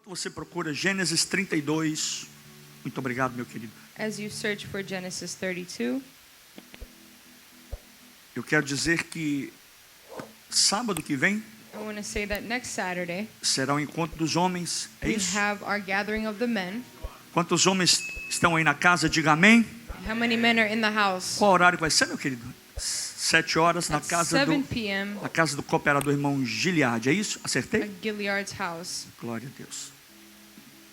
Enquanto você procura Gênesis 32, muito obrigado, meu querido. As you search for Genesis 32, Eu quero dizer que sábado que vem I want to say that next Saturday será o encontro dos homens. É we isso? have our gathering of the men. Quantos homens estão aí na casa? Diga amém. How many men are in the house? Qual horário vai ser, meu querido? 7 horas na At casa 7 do, p.m. na casa do cooperador irmão Giliade. É isso? Acertei? at Gilead's house. Glória a Deus.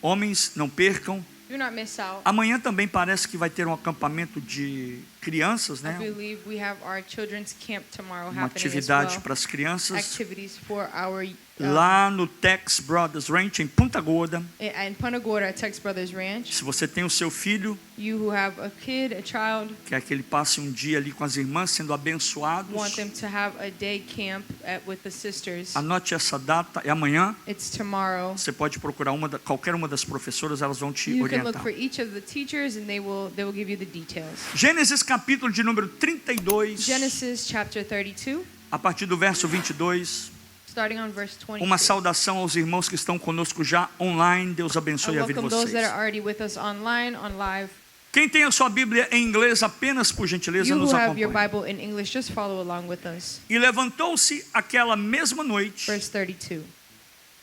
Homens, não percam. Do not miss out. Amanhã também parece que vai ter um acampamento de crianças, I né? believe we have our children's camp tomorrow Uma happening as atividade well. para as crianças Activities for our lá no Tex Brothers Ranch em Punta Gorda. in Punta Gorda at Tex Brothers Ranch. Se você tem o seu filho, You who have a kid, a child, quer que ele passe um dia ali com as irmãs sendo abençoados, want them to have a day camp with the sisters. anote essa data, é amanhã. It's tomorrow. Você pode procurar qualquer uma das professoras, elas vão te You can look orientar. for each of the teachers and they will give you the details. Gênesis capítulo de número 32, Genesis chapter 32, a partir do verso 22. starting on verse 22. Uma saudação aos irmãos que estão conosco já online. Deus I abençoe a vida de welcome those that are vocês. already with us online, on live. Quem tem a sua Bíblia em inglês, apenas por gentileza You nos who have your acompanhe. Bible in English, just follow along with us. E levantou-se aquela mesma noite Verse 32.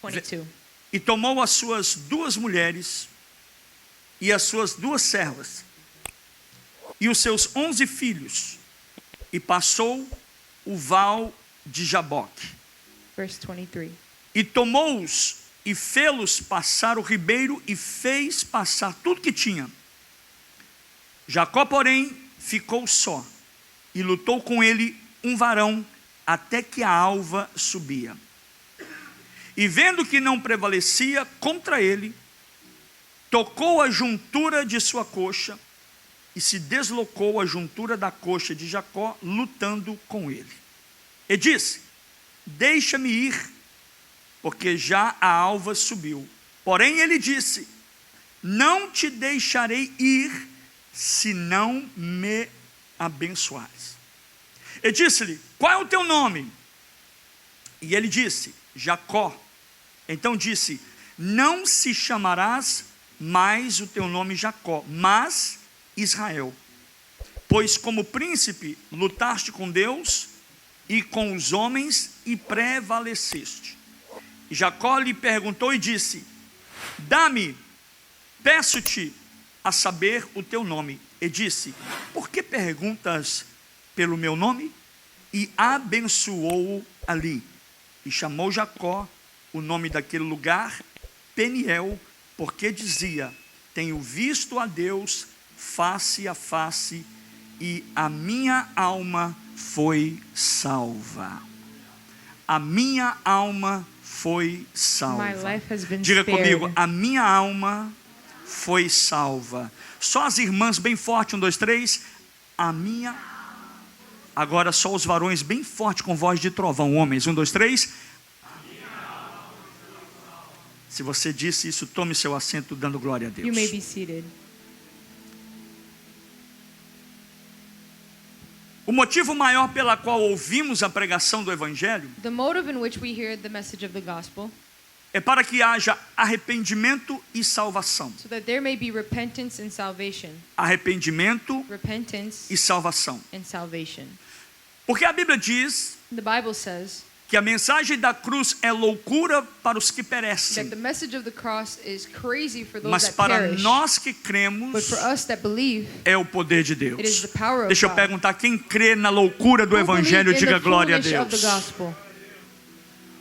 22. e tomou as suas duas mulheres e as suas duas servas e os seus 11 filhos e passou o val de Jaboque. Verse 23. E tomou-os e fê-los passar o ribeiro e fez passar tudo que tinha. Jacó, porém, ficou só e lutou com ele um varão até que a alva subia. E vendo que não prevalecia contra ele, tocou a juntura de sua coxa e se deslocou a juntura da coxa de Jacó, lutando com ele. E disse: deixa-me ir, porque já a alva subiu. Porém ele disse: não te deixarei ir, se não me abençoares. E disse-lhe: qual é o teu nome? E ele disse: Jacó. Então disse: não se chamarás mais o teu nome Jacó, mas Israel, pois como príncipe lutaste com Deus e com os homens e prevaleceste. E Jacó lhe perguntou e disse: dá-me, peço-te, a saber o teu nome. E disse: por que perguntas pelo meu nome? E abençoou-o ali. E chamou Jacó o nome daquele lugar Peniel, porque dizia: tenho visto a Deus face a face, e a minha alma foi salva. A minha alma foi salva. My life has been Diga spared. comigo: a minha alma foi salva. Só as irmãs bem forte, 1, 2, 3. A minha. Agora só os varões bem forte com voz de trovão, homens, 1, 2, 3. Se você disse isso, tome seu assento dando glória a Deus. You may be seated. O motivo maior pela qual ouvimos a pregação do Evangelho The motive in which we hear the message of the gospel, é para que haja arrependimento e salvação. so that there may be repentance and salvation. Arrependimento Repentance e salvação. and salvation. Porque a Bíblia diz The Bible says que a mensagem da cruz é loucura para os que that perecem, the message of the cross is crazy for those mas that para perish. nós que But cremos for us that believe, é o poder de it is Deus. the power of Deixa eu God. perguntar: quem crê na loucura do Who Evangelho, believe in diga the glória a fullness of the Deus. gospel?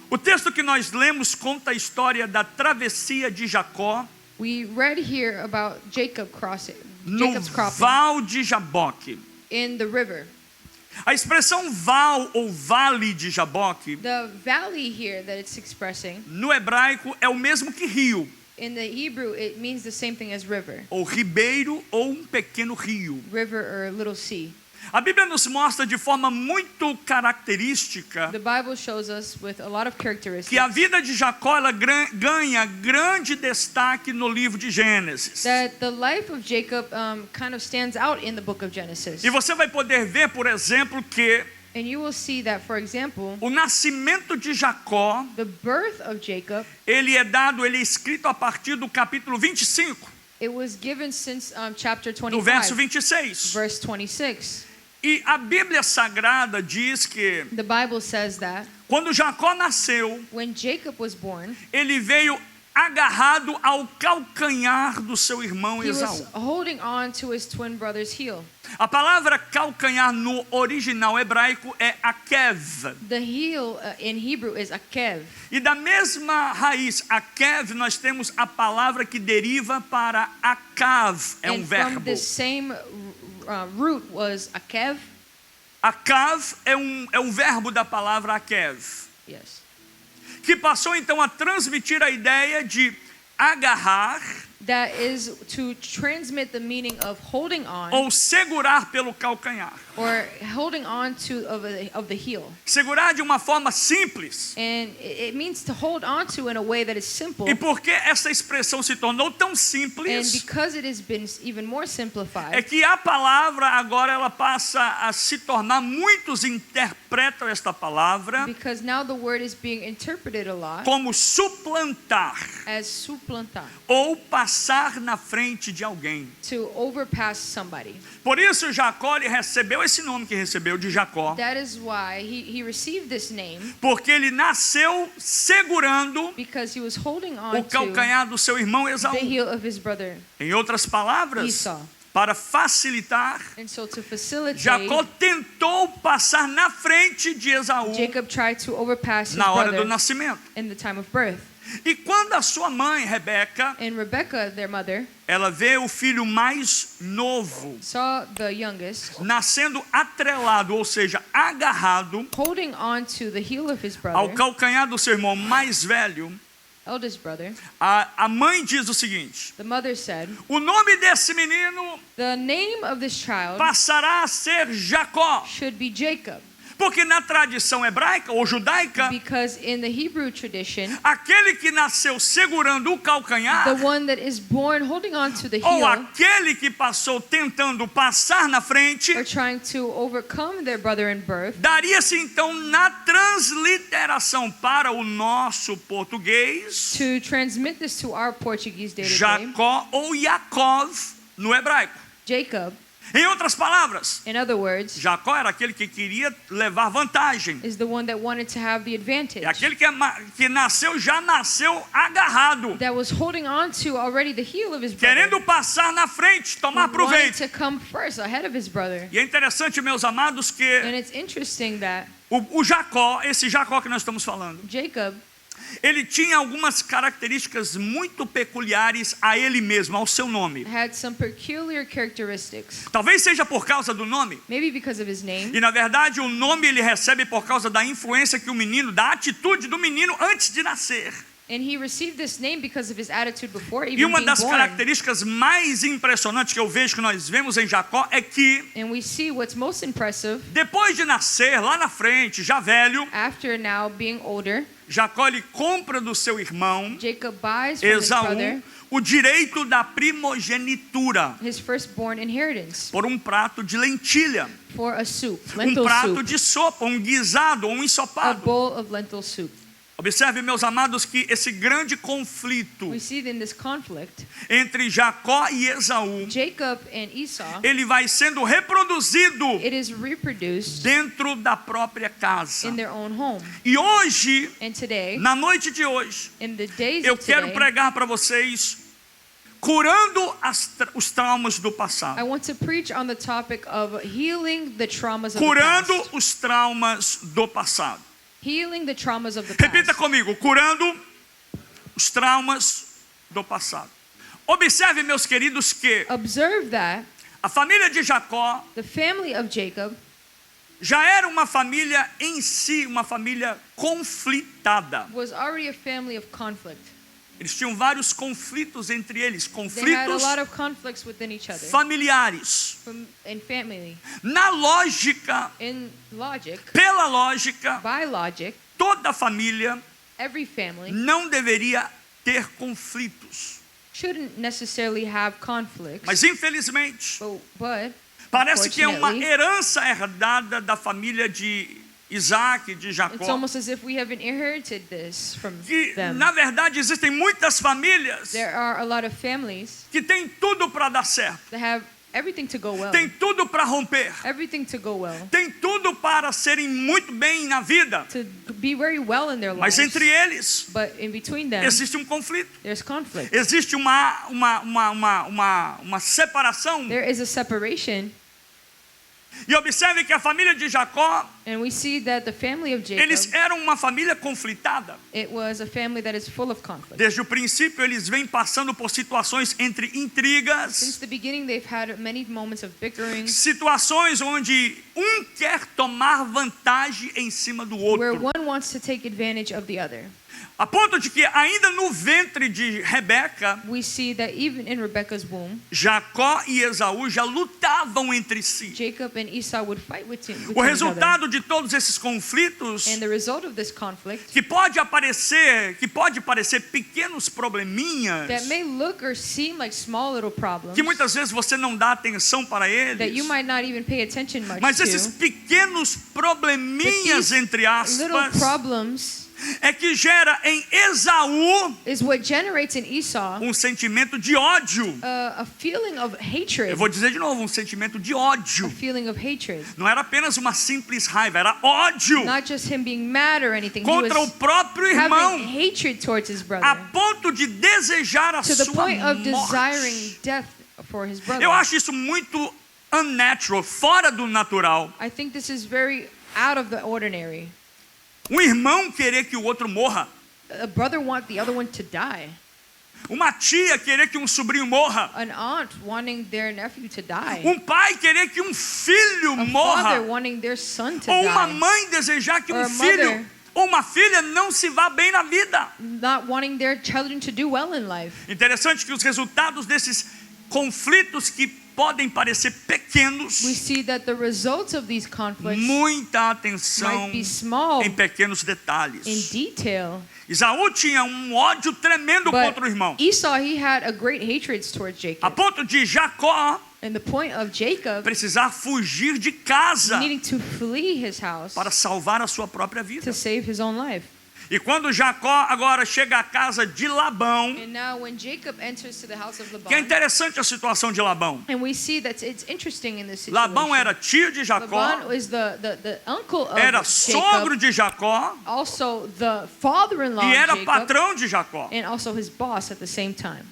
O texto que nós lemos conta a história da travessia de Jacó We read here about Jacob's no crossing Val de Jaboque. in the river. A expressão val ou vale de Jaboque, The valley here that it's expressing, no hebraico, é o mesmo que rio, in the Hebrew, it means the same thing as river. ou ribeiro, ou um pequeno rio. River or little sea. A Bíblia nos mostra de forma muito característica The Bible shows us with a lot of que characteristics a vida de Jacó ela ganha grande destaque no livro de Gênesis. that the life of Jacob kind of stands out in the book of Genesis. E você vai poder ver, por exemplo, que And you will see that, for example, o nascimento de Jacó, the birth of Jacob, ele é escrito a partir do capítulo 25, it was given since chapter do verso 25, 26. verse 26. E a Bíblia Sagrada diz que The Bible says that quando Jacó nasceu, when Jacob was born, ele veio agarrado ao calcanhar do seu irmão he was Esaú. holding on to his twin brother's heel. A palavra calcanhar no original hebraico é akev. The heel in Hebrew is akev. E da mesma raiz, akev, nós temos a palavra que deriva para akav, é And from verbo. the same root was akev. Akav é um verbo da palavra akev, Yes. que passou então a transmitir a ideia de agarrar That is to transmit the meaning of holding on ou segurar pelo calcanhar. or holding on to of the heel. Segurar de uma forma simples. And it means to hold on to in a way that is simple. E porque essa expressão se tornou tão And simples, because it has been even more é simplified, que a palavra agora ela passa a se tornar, muitos interpretam esta palavra because now the word is being interpreted a lot como suplantar as suplantar, ou passar na frente de alguém. to overpass somebody. Por isso Jacó ele recebeu esse nome que recebeu de Jacó, That is why he received this name, porque ele nasceu segurando because he was holding on o to calcanhar do seu irmão the Esaú. heel of his brother Em outras palavras, Esau. para facilitar, And so to facilitate, Jacó tentou passar na frente de Esaú Jacob tried to overpass his na hora do brother nascimento. in the time of birth. E quando a sua mãe, Rebeca, And Rebekah, their mother, ela vê o filho mais novo saw the youngest nascendo atrelado, ou seja, agarrado holding on to the heel of his ao brother, calcanhar do seu irmão mais velho, eldest brother, a mãe diz o seguinte: the mother said, o nome desse menino the name of this child passará a ser Jacó, should be Jacob, porque na tradição hebraica ou judaica, because in the Hebrew tradition, aquele que nasceu segurando o calcanhar, the one that is born holding on to the ou heel aquele que passou tentando passar na frente, or trying to overcome their brother in birth, daria-se então na transliteração para o nosso português to transmit this to our Portuguese day-to-day, Jacó ou Yaakov no hebraico. Jacob, Em outras palavras, in other words, Jacó era aquele que queria levar vantagem. is the one that wanted to have the advantage, É aquele que nasceu, já nasceu agarrado, that was holding on to already the heel of his brother, querendo passar na frente, tomar who wanted proveito. to come first ahead of his brother. E é interessante, meus amados, que And it's interesting that o Jacó, esse Jacó que nós estamos falando, Jacob, ele tinha algumas características muito peculiares a ele mesmo, ao seu nome. had some peculiar characteristics, Talvez seja por causa do nome. maybe because of his name, E na verdade o nome ele recebe por causa da influência que o menino, da atitude do menino antes de nascer. and he received this name because of his attitude before E even uma being das born. características mais impressionantes que eu vejo, que nós vemos em Jacó, é que And we see what's most impressive, depois de nascer, lá na frente, já velho, after now being older, Jacó ele compra do seu irmão Jacob buys from his brother Esaú o direito da primogenitura his firstborn inheritance por um prato de lentilha, for a soup, um lentil prato soup, de sopa, um guisado ou um a ensopado. bowl of lentil soup. Observe, meus amados, que esse grande conflito We see in this conflict, entre Jacó e Esaú, Jacob and Esau, ele vai sendo reproduzido it is reproduced dentro da própria casa. in their own home. E hoje, And today, na noite de hoje, in the days eu of quero today, pregar para vocês curando os traumas do I passado. want to preach on the topic of healing the traumas of the Curando past. os traumas do passado. Healing the traumas of the Repita past. comigo, curando os traumas do passado. Observe, meus queridos, que Observe that a família de Jacó the family of Jacob já era uma família em si, uma família conflitada. was already a family of conflict. Eles tinham vários conflitos entre eles, They had a conflitos lot of conflicts within each other, familiares. in family. Na lógica, In logic, pela lógica, by logic, toda família every family não deveria ter conflitos. shouldn't necessarily have conflicts. Mas infelizmente, But Parece que é uma unfortunately. herança herdada da família de Isaac, de It's Jacó. almost as if we haven't inherited this from Que, them. na verdade, existem muitas famílias There are a lot of families que têm tudo para dar certo. that have everything to go well. Tem tudo para romper. Everything to go well. Tem tudo para serem muito bem na vida. To be very well in their lives. Mas entre eles But in between them, existe um conflito. there's conflict. Existe uma separação. There is a separation. E observe que a família de Jacó, And we see that the family of Jacob, eles eram uma família conflitada. it was a family that is full of conflict. Desde o princípio, eles vêm passando por situações entre Since intrigas, the beginning, they've had many moments of bickering, situações onde um quer tomar vantagem em cima do where outro. one wants to take advantage of the other. A ponto de que ainda no ventre de Rebeca, We see that even in Rebekah's womb, Jacó e Esaú já lutavam entre si. Jacob and Esau would fight with O each other. resultado de todos esses conflitos, And the result of this conflict, que pode parecer pequenos probleminhas, that may look or seem like small little problems, que muitas vezes você não dá atenção para that you eles, might not even pay attention much mas esses to, pequenos probleminhas, entre little aspas, problems é que gera em Esaú is what generates in Esau um sentimento de ódio. a feeling of hatred. Eu vou dizer de novo, um sentimento de A ódio. feeling of hatred. Não era apenas uma simples raiva, era ódio Not just him being mad or anything. He contra o was próprio having irmão, hatred towards his a brother, ponto de desejar a to the sua point of morte. desiring death for his brother. Eu acho isso muito unnatural, fora do natural. I think this is very out of the ordinary. Um irmão querer que o outro morra. A brother want the other one to die. Uma tia querer que um sobrinho morra. An aunt wanting their nephew to die. Um pai querer que um filho A father morra. wanting their son to Ou uma die. mãe desejar que Or um a filho mother ou uma filha não se vá bem na vida. not wanting their children to do well in life. Interessante que os resultados desses conflitos que podem parecer pequenos, We see that the results of these conflicts muita atenção might be small em pequenos detalhes. in detail, Esaú tinha um ódio tremendo but contra o irmão, Esau, he had a great hatred towards a Jacob. ponto de Jacó And the point of Jacob precisar fugir de casa needing to flee his house para salvar a sua própria vida. to save his own life. E quando Jacó agora chega à casa de Labão, And now when Jacob enters to the house of que é Laban, interessante a situação de Labão. and we see that it's interesting in this situation. Labão era tio de Jacó, Laban is the uncle of era Jacob, sogro de Jacó also the father-in-law e of era Jacob, patrão de Jacó. and also his boss at the same time.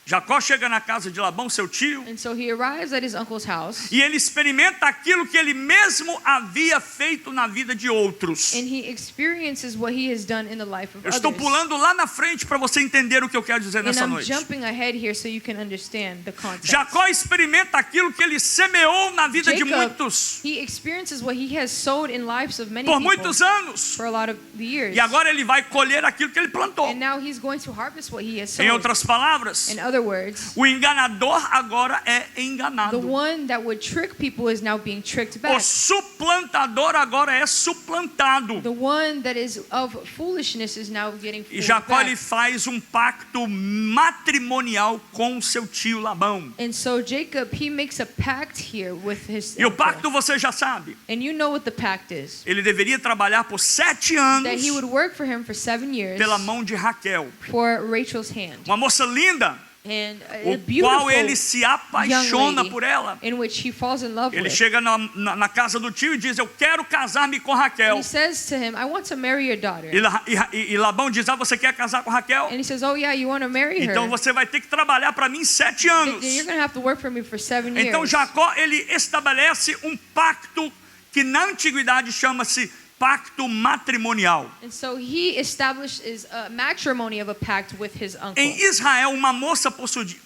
Jacó chega na casa de Labão, seu tio, And so he arrives at his uncle's house, e ele experimenta aquilo que ele mesmo havia feito na vida de outros. and he experiences what he has done in the life of Eu estou others. pulando lá na frente para você entender o que eu quero dizer And nessa I'm noite. jumping ahead here so you can understand the context. Jacó experimenta aquilo que ele semeou na vida de Jacob, muitos he experiences what he has sowed in lives of many por people muitos anos. for a lot of the years. E agora ele vai colher aquilo que ele plantou. And now he's going to harvest what he has Em sowed. outras palavras, In other words, o enganador agora é the enganado. one that would trick people is now being tricked O back. suplantador agora é suplantado. The one that is of foolishness is now getting E fooled Jacó ele back. faz um pacto matrimonial com seu tio Labão. And so Jacob, he makes a pact here with his E o uncle. pacto você já sabe. And you know what the pact is. Ele deveria trabalhar por 7 That anos he would work for him for 7 years pela mão de Raquel, for Rachel's hand. uma moça linda, And a o beautiful qual ele se apaixona lady por ela. in which he falls in love Ele with. chega na casa do tio e diz: eu quero casar-me com And Raquel. he says to him, I want to marry your daughter. E Labão diz: ah, você quer casar com Raquel? And he says, oh yeah, you want to marry her. Então você vai ter que trabalhar para mim 7 anos. You're going to have to work for me for 7 years. Então Jacó ele estabelece um pacto que na antiguidade chama-se pacto matrimonial. And so he establishes a matrimony of a pact with his uncle. Em Israel, uma moça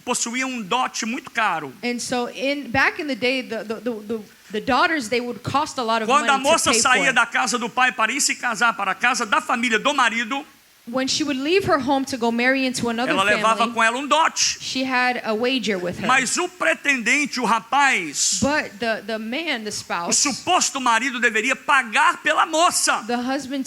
possuía um dote muito caro. And so back in the day, the daughters, they would cost a lot of Quando a money to moça pay saía for. da casa do pai para ir se casar para a casa da família do marido, when she would leave her home to go marry into another ela levava family, com ela um dote. she had a wager with her. Mas o pretendente, o rapaz, But the man, the o spouse, suposto marido deveria pagar pela moça. the husband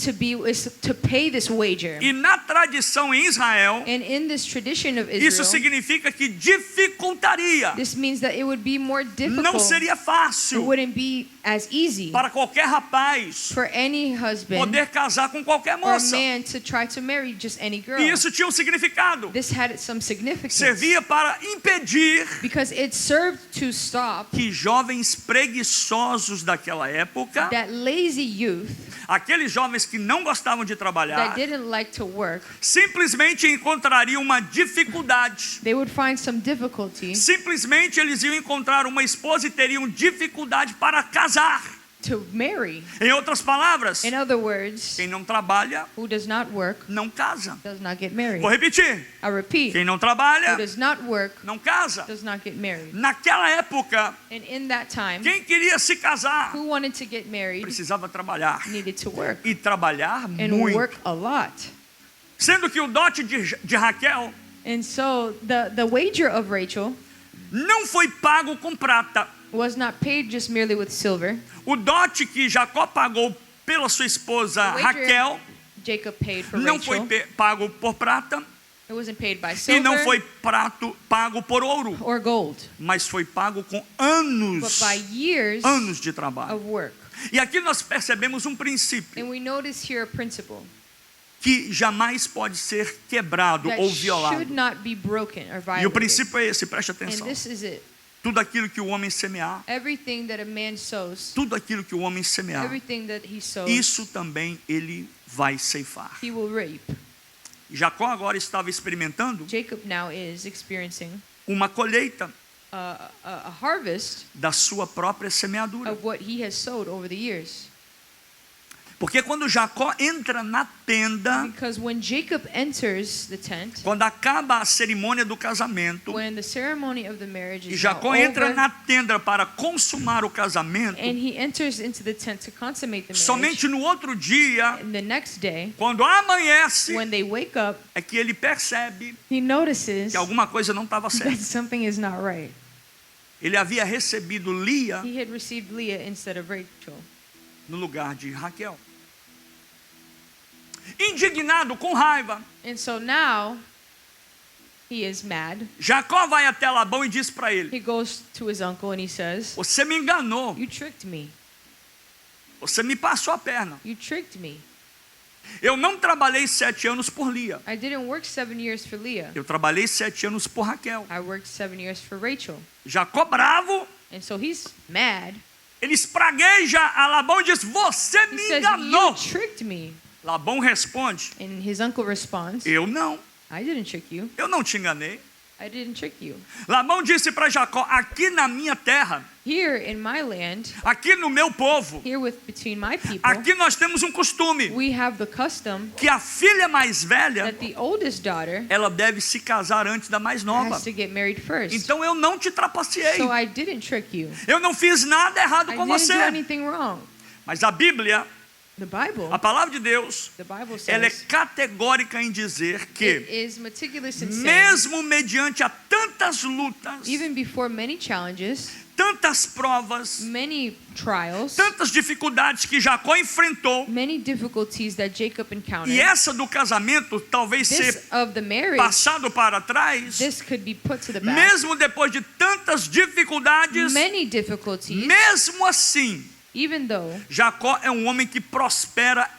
is to pay this wager. E na tradição em Israel, And in this tradition of isso Israel, significa que dificultaria. this means that it would be more Não difficult. seria It fácil wouldn't be as easy para qualquer rapaz for any husband poder casar com qualquer or moça. man to try to marry just any girl. E isso tinha um significado. This had some significance Servia para impedir because it served to stop que jovens preguiçosos daquela época, that lazy youth aqueles jovens que não gostavam de trabalhar, that didn't like to work, simplesmente encontrariam uma dificuldade. they would find some difficulty Simplesmente eles iam encontrar uma esposa e teriam dificuldade para casar. to marry. Em outras palavras, In other words, quem não trabalha who does not work não casa. does not get married. Vou repetir. I repeat, Quem não who trabalha does not work não casa. does not get married. Naquela época, And in that time, quem queria se casar who wanted to get married precisava trabalhar. needed to work E trabalhar and muito. work a lot. Sendo que o dote de Raquel And so the wager of Rachel não foi pago com prata. was not paid just merely with silver. O dote que Jacó pagou pela sua esposa The wager Raquel Jacob paid for não foi Rachel. pago por prata It wasn't paid by e não silver foi pago por ouro, or gold, mas foi pago com but anos, by years anos de trabalho. of work. E aqui nós percebemos um princípio And we notice here a principle que jamais pode ser quebrado that ou should violado. not be broken or E o violated. princípio é esse, preste And atenção. this is it. Tudo aquilo que o homem semear, Everything that a man sows, tudo aquilo que o homem semear, everything that he sows, isso também ele vai ceifar. he will reap. Jacó agora estava experimentando Jacob now is experiencing uma colheita a harvest da sua própria semeadura. of what he has sowed over the years. Porque quando Jacó entra na tenda, Because when Jacob enters the tent, quando acaba a cerimônia do casamento, when the ceremony of the marriage e is now Jacó entra over, na tenda para consumar o casamento, and he enters into the tent to consummate the marriage, somente no outro dia, and the next day, quando amanhece, when they wake up, é que ele percebe he notices que alguma coisa não estava that certa. something is not right. Ele havia recebido Lia He had received Leah instead of Rachel. no lugar de Raquel. Indignado, com raiva, And so now he is mad. Jacó vai até Labão e diz para ele: He goes to his uncle and he says, você me enganou, "You tricked me. você me passou a perna. You tricked me. Eu não trabalhei 7 anos por Lia, I didn't work 7 years for Leah. eu trabalhei 7 anos por Raquel. I worked 7 years for Rachel." Jacó bravo, And so he's mad. ele espragueja a Labão e diz: você He me says, enganou. "You tricked me." Labão responde: And his uncle responds, eu não trick you. eu não te enganei. I didn't trick you. Labão disse para Jacó: aqui na minha terra, Here in my land, aqui no meu povo, here between my people, aqui nós temos um costume we have the custom que a filha mais velha, that the oldest daughter ela deve se casar antes da mais nova. has to get married first. Então eu não te trapaceei, So I didn't trick you. eu não fiz nada errado I com didn't você. do anything wrong. Mas a Bíblia, The Bible, a palavra de Deus, the Bible ela é says, categórica em dizer it que is meticulous in saying, mesmo mediante a tantas lutas, even before many challenges, tantas provas, many trials, tantas dificuldades que Jacó enfrentou, many difficulties that Jacob encountered, e essa do casamento talvez ser this of the marriage, passado para trás, this could be put to the back. mesmo depois de tantas dificuldades, Many difficulties, mesmo assim, even though Jacó é um homem que prospera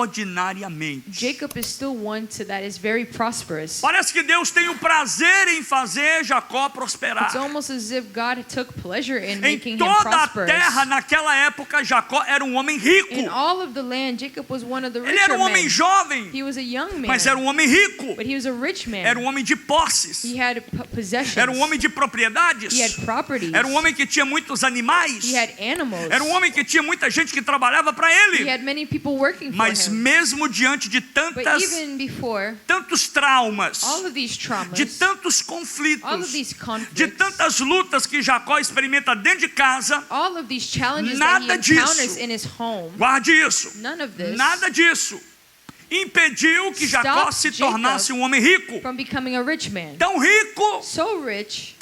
extraordinariamente. Jacob is still one that is very prosperous. Parece que Deus tem o prazer em fazer Jacó prosperar. It's almost as if God took pleasure in Em making him toda a prosperous. terra, naquela época, Jacó era um homem rico. In all of the land, Jacob was one of the Ele richer era um homem men. jovem, He was a young man, mas era um homem rico. but he was a rich man. Era um homem de posses. He had possessions. Era um homem de propriedades. He had properties. Era um homem que tinha muitos animais. He had animals. Era um homem que tinha muita gente que trabalhava para He ele. had many people working for Mas him. mesmo diante de But even before tantos traumas, all of these traumas, de tantos all of conflitos, these de conflicts, tantas lutas que Jacó experimenta dentro de casa, all of these challenges nada that he encounters disso. in his home, guarde isso, none of this, nada disso impediu que Jacó se Jacob tornasse um homem rico. from becoming a rich man. Tão rico, So rich,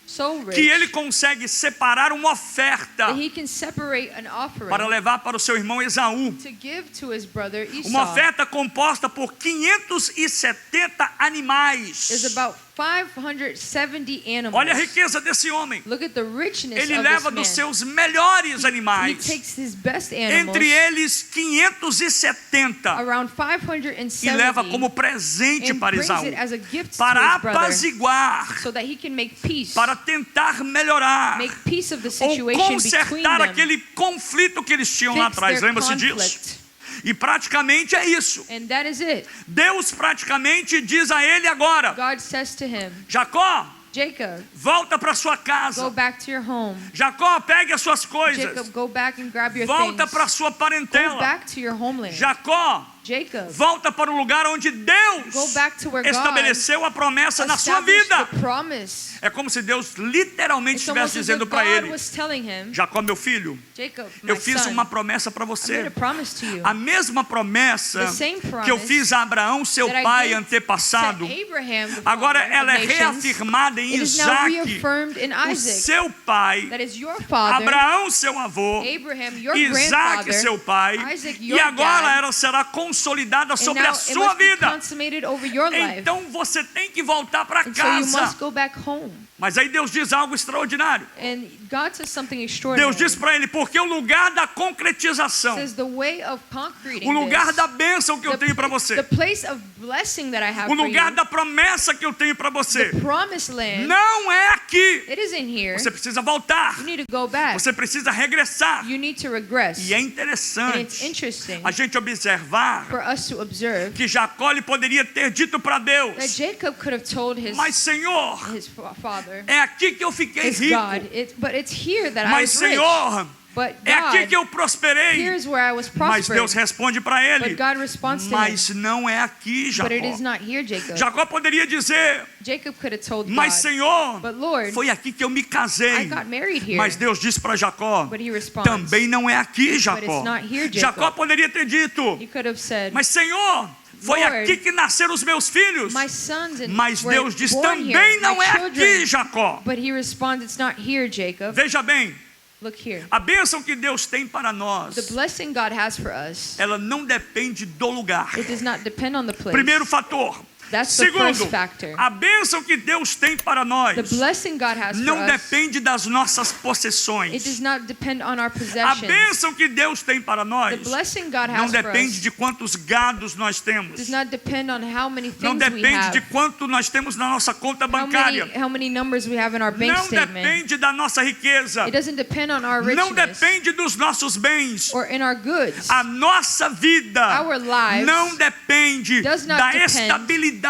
so que ele rich, consegue separar uma oferta that he can separate an para offering levar para o seu irmão Esaú. to give to his brother Uma Esau. oferta composta por 570 animais. Is about 570 animals. Olha a riqueza desse homem. Look at the richness Ele of leva this dos man. seus melhores He animais, takes his best animals, entre eles 570, around e leva 570, como presente and para brings Esaú, it as a gift to para his brother, apaziguar, so that he can make peace, para tentar melhorar make peace of the ou situation between consertar them, aquele conflito que eles tinham lá fix atrás. their Lembra-se disso? conflict. E praticamente é isso. And that is it. Deus praticamente diz a ele agora: God says to him, Jacó, Jacob, volta para sua go casa. back to your home. Jacó, pegue as suas coisas. Jacob, go back and grab your Volta things. para sua Go parentela. back to your homeland. Jacó, Jacob, volta para o lugar onde go Deus back to where God estabeleceu a promessa na sua established vida. the promise. É como se Deus literalmente It's estivesse almost as dizendo if para God ele: was telling him, Jacó, meu filho, Jacob, eu my fiz son, uma promessa para I made você. a promise to you. A mesma promessa The same promise que eu fiz a Abraão, seu that I pai gave antepassado, to Abraham, the agora father ela é of nations, reafirmada em it is now Isaac, reaffirmed in o Isaac. seu pai, That is your father, Abraão, seu avô, Abraham, your Isaac, grandfather, seu pai, Isaac, e your agora dad, ela será consolidada and sobre now a it sua must be vida. consummated over your life. Então você tem que voltar para And so you casa. must go back home. Mas aí Deus diz algo extraordinário. And God says something extraordinary. Deus diz para ele: porque o lugar da concretização, Says the way of concreting o lugar this, da bênção que eu tenho para the você, place of blessing that I have o for lugar you, da promessa que eu tenho para você, the promised land, não é aqui. it isn't here. Você precisa voltar. You need to go back. Você precisa regressar. You need to regress. E é And it's interessante interesting a gente observar for us to observe que Jacó lhe poderia ter dito para that Deus: Jacob could have told mas Senhor, his father, é aqui que eu fiquei his rico. God, but it's here that I Mas was rich. Senhor, But é aqui que God, eu prosperei. here's where I was Mas Deus prospering. responde para ele: But God responds to him, mas não é aqui, but it is Jacó. not here, Jacob. Jacó poderia dizer: Jacob could have told mas God, Senhor, but Lord, foi aqui que eu me I casei. got married here. Mas Deus disse para Jacó: But he responds, também não é aqui, but Jacó. it's not here, Jacob. Jacó poderia ter dito: He could have said, mas Senhor, foi Lord, aqui que nasceram os meus filhos. my sons and Mas were Deus diz: born também here, não my é children. aqui, Jacó. But he responds, it's not here, Jacob. Veja bem, Look here. a bênção que Deus tem para nós, The blessing God has for us, ela não depende do lugar. it does not depend on the place. Primeiro fator. That's the Segundo, first factor. a bênção que Deus tem para nós The blessing God has for não us, depende das nossas it possessões. does not depend on our A possessions. bênção que Deus tem para The nós blessing God não has for depende us de quantos gados nós temos. does not depend on how many Não things we depende de have, quanto nós temos na nossa conta bancária. how many numbers we have in our bank Não statement. depende da nossa riqueza. It doesn't depend on our Não richness depende dos nossos bens. or in our goods. A nossa vida Our lives não depende does not da depend on the estabilidade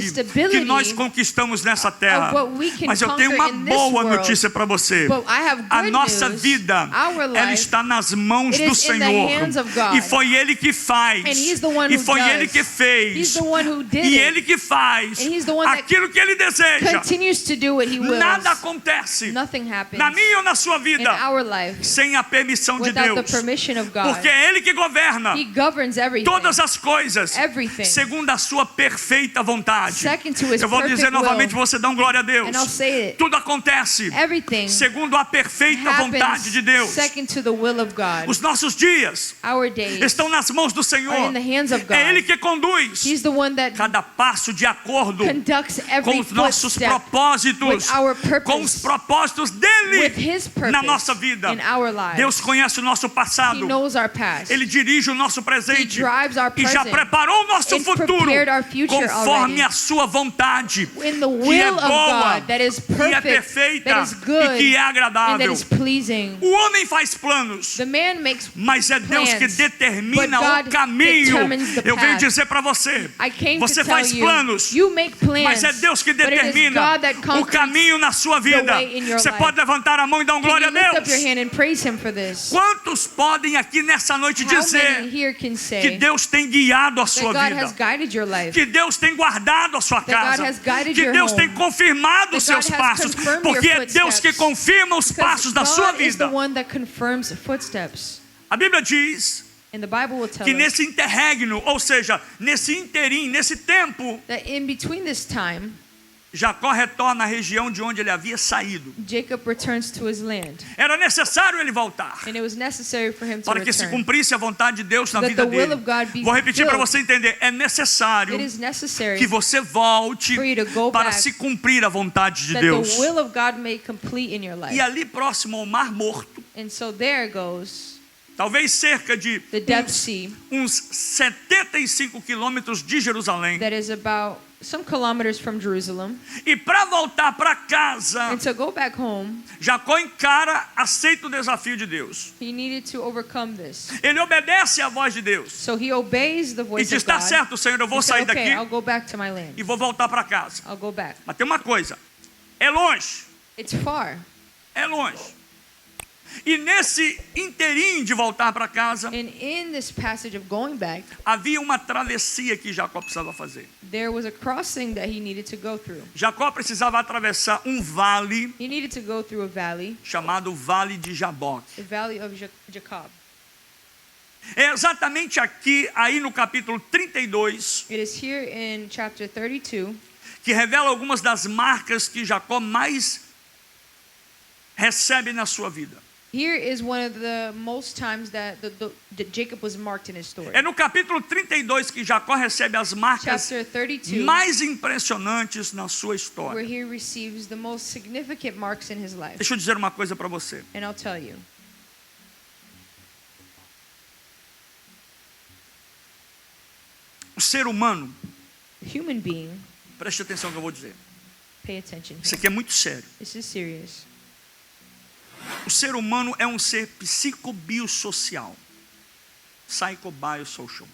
stability que nós conquistamos nessa terra. of what we can Mas eu tenho uma conquer in this boa world. notícia para você. But I have A good nossa news. vida, Our ela life, está nas mãos it do is in the Senhor. hands of God. E foi Ele que faz. And He's the one E who foi does. Ele que fez. He's the one who did E it. Ele que faz And He's the one that aquilo que Ele deseja. Continues to do what He wills. Nada acontece Nothing happens na minha ou na sua in vida our life sem a permissão de without the Deus. permission of God. Porque é Ele que governa He governs everything. todas as coisas Everything. segundo a sua perfeita vontade. Second to His Eu vou dizer perfect novamente, will. você dá glória a Deus. And I'll say it. Tudo acontece Everything segundo a perfeita vontade happens de Deus. second to the will of God. Os nossos dias Our days estão nas mãos do are Senhor. in the hands of God. É Ele que conduz He's the one that cada passo de acordo conducts com every os nossos footstep propósitos, with our purpose, com os propósitos with dele His purpose na nossa vida. in our lives. Deus conhece o nosso He passado. knows our past. Ele dirige o nosso He presente drives our e já present preparou o nosso and futuro prepared our future conforme already. a sua vontade, in the que é will of boa, God that is que é perfect, perfeita that is e good, que é and that agradável. is pleasing. O homem faz planos, The man makes mas é Deus que plans, determina but o God caminho. determines the Eu venho path. dizer para você, I came você to tell faz you, planos, you make plans, mas é Deus que but it is determina God that o concretes caminho na sua vida. way in your Você life. pode levantar a mão e dar Can glória a you lift up your Deus. hand and praise Him for this? Quantos podem aqui nessa noite How many dizer here can que say Deus tem guiado a that sua God has vida? guided your life? Que Deus tem guardado a sua That God casa, has guided que your Deus home. tem confirmado os That God seus has passos, confirmed porque your é Deus que footsteps. confirma os Because passos da sua God is the vida. one that confirms footsteps. A Bíblia diz And the Bible will tell que us nesse interregno, ou seja, nesse interim, nesse tempo, that in between this time, Jacó retorna à região de onde ele havia saído. Jacob returns to his land. Era necessário ele voltar, And it was necessary for him to para que se return. cumprisse a vontade de Deus na That vida the will dele. of God be Vou repetir para fulfilled. você entender. É necessário It is necessary que você volte for you to go para back, se cumprir a vontade de that Deus. the will of God may complete in your life. E ali próximo ao Mar Morto, And so there goes talvez cerca de the Dead Sea, uns 75 quilômetros de Jerusalém. that is about some kilometers from Jerusalem. E para voltar para casa, And to go back home, Jacó aceita o desafio de Deus. he needed to overcome this. Ele obedece à voz de Deus. So he obeys the E voice diz, of está God. certo, Senhor, eu vou He sair said, okay, I'll daqui go back to my land. e vou voltar para casa. I'll go back. Mas tem uma coisa, é longe, It's far. é longe. E nesse inteirinho de voltar para casa, And in this passage of going back, havia uma travessia que Jacó precisava fazer. there was a crossing that he needed to go through. Jacó precisava atravessar um vale He needed to go through a valley, chamado Vale de Jaboque. the valley of Jacob. É exatamente aqui, aí no capítulo 32, It is here in chapter 32 que revela algumas das marcas que Jacó mais recebe na sua vida. Here is one of the most times that that Jacob was marked in his story. É no capítulo 32 que Jacó recebe as marcas Chapter 32, mais impressionantes na sua where história. he receives the most significant marks in his life. Deixa eu dizer uma coisa para você. And I'll tell you, O ser humano, the human being, preste atenção no que eu vou dizer. pay attention Isso here. aqui é muito sério. This is serious. O ser humano é um ser psicobiosocial. Psychobiosocial.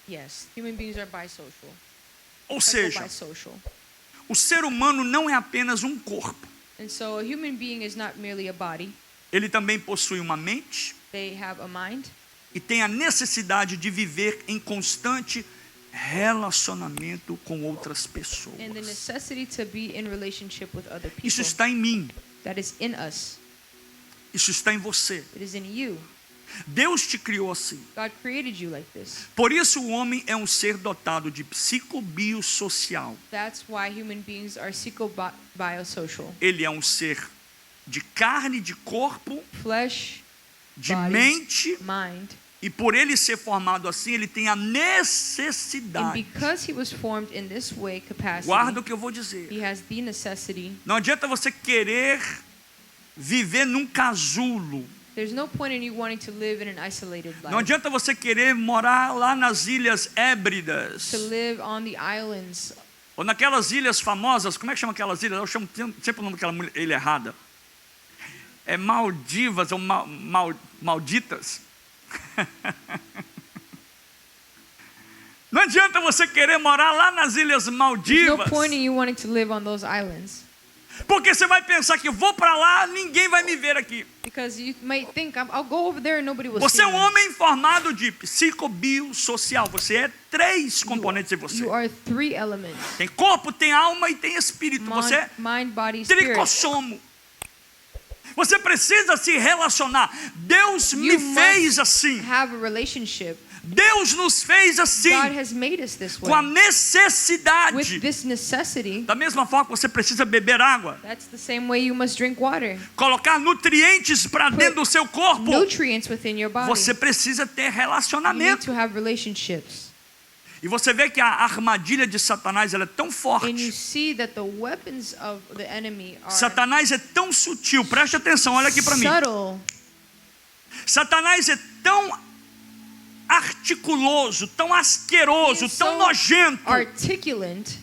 Yes, human beings are bisocial. Ou seja, Bisocial. o ser humano não é apenas um corpo. And so a human being is not merely a body. Ele também possui uma mente They have a mind, e tem a necessidade de viver em constante relacionamento com outras pessoas. and the necessity to be in relationship with other people. Isso está em mim, That is in us. isso está em você. It is in you. Deus te criou assim. God created you like this. Por isso o homem é um ser dotado de psicobiosocial. That's why human beings are psychobiosocial. Ele é um ser de carne, de corpo, Flesh, de Body. mente, mind. e por ele ser formado assim, ele tem a And necessidade. because he was formed in this way, Guarda capacity, o que eu vou dizer. he has the necessity. Não adianta você querer viver num casulo. There's no point in you wanting to live in an isolated Não life. adianta você querer morar lá nas Ilhas Hébridas. To live on the islands, Ou naquelas ilhas famosas. Como é que chama aquelas ilhas? Eu chamo sempre o nome daquela ilha errada. É Maldivas ou Malditas. Não adianta você querer morar lá nas Ilhas there's no Maldivas. point in you wanting to live on those islands. Porque você vai pensar que eu vou para lá, ninguém vai me ver aqui. Because you might think, I'll go over there and nobody will Você see é um me. homem formado de psicobiosocial. Você é três componentes em você. You are three elements. Tem corpo, tem alma e tem espírito. Você é Mind, body, spirit. tricossomo. Você precisa se relacionar. Deus me You fez must assim. have a relationship. Deus nos fez assim. God has made us this Com a way. necessidade. With this necessity, Da mesma forma que você precisa beber água. that's the same way you must drink water. Colocar nutrientes para dentro do seu corpo. Nutrients within your body. Você precisa ter You need relacionamento. to have relationships. E você vê que a armadilha de Satanás ela é tão And you forte. see that the weapons of the enemy are Satanás é tão sutil. Preste atenção, olha aqui para mim. subtle. Satanás é tão articuloso, tão asqueroso, He's tão so nojento, articulate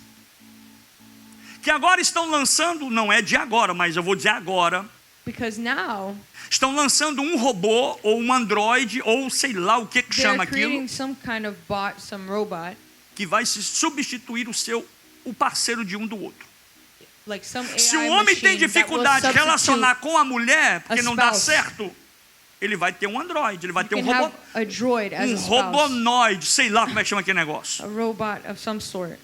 que agora estão lançando, não é de agora, mas eu vou dizer agora, because now estão lançando um robô ou um androide ou sei lá o que they're chama aquilo, creating some kind of bot, some robot, que vai se substituir o parceiro de um do outro. like some AI Se o homem tem machine that will dificuldade de substitute. relacionar com a mulher, porque a não dá spouse. certo, ele vai ter um androide, ele vai You ter um can robô, have a droid as um a spouse, robonoide, sei lá como é que chama aquele negócio. a robot of some sort.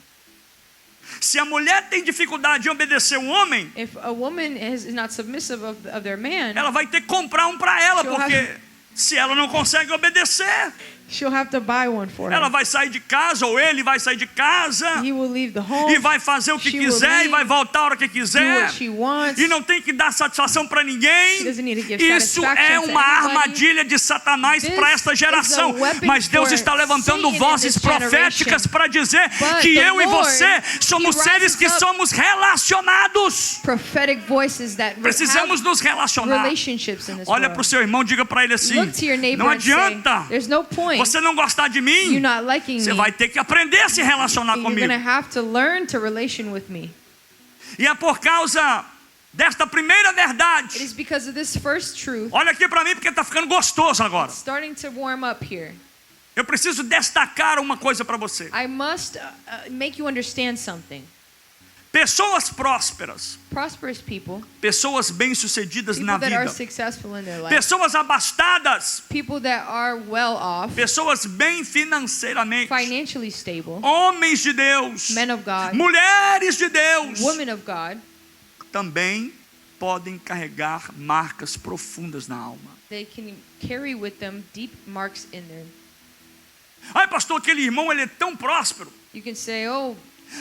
Se a mulher tem dificuldade de obedecer um homem, If a woman is not submissive of their man, ela vai ter que comprar um para ela, she'll porque have se ela não consegue obedecer. She'll have to buy one for Ela him. vai sair de casa, ou ele vai sair de casa, He will leave the home, e vai fazer o que She will quiser, e leave, vai voltar a hora que do quiser, what she wants. e não tem que dar satisfação para She ninguém. doesn't need to give Isso satisfaction é to uma anybody. armadilha de Satanás This para esta is geração. a weapon Mas Deus for está levantando Satan in vozes this proféticas generation. para dizer But que the eu e Lord, você somos He seres que rises up somos relacionados. Prophetic voices that Precisamos have nos relacionar. relationships in this Olha para o world. seu irmão, diga para ele assim: Look to your neighbor não and say, adianta there's no point você não gostar de you mim, not liking você me. vai ter que aprender a se relacionar You're comigo. going to have to learn to relation with me. E é por causa desta primeira It verdade. is because of this first truth Olha aqui para mim porque está ficando gostoso agora. starting to warm up here. Eu preciso destacar uma coisa para você. I must make you understand something. Pessoas prósperas, Prosperous people, pessoas bem-sucedidas na people that are vida, successful in their life, pessoas abastadas, people that are well off, pessoas bem financeiramente, financially stable, homens de Deus, men of God, mulheres de Deus, women of God, também podem carregar marcas profundas na alma. they can carry with them deep marks in them. Ai, pastor, aquele irmão ele é tão próspero. You can say, oh,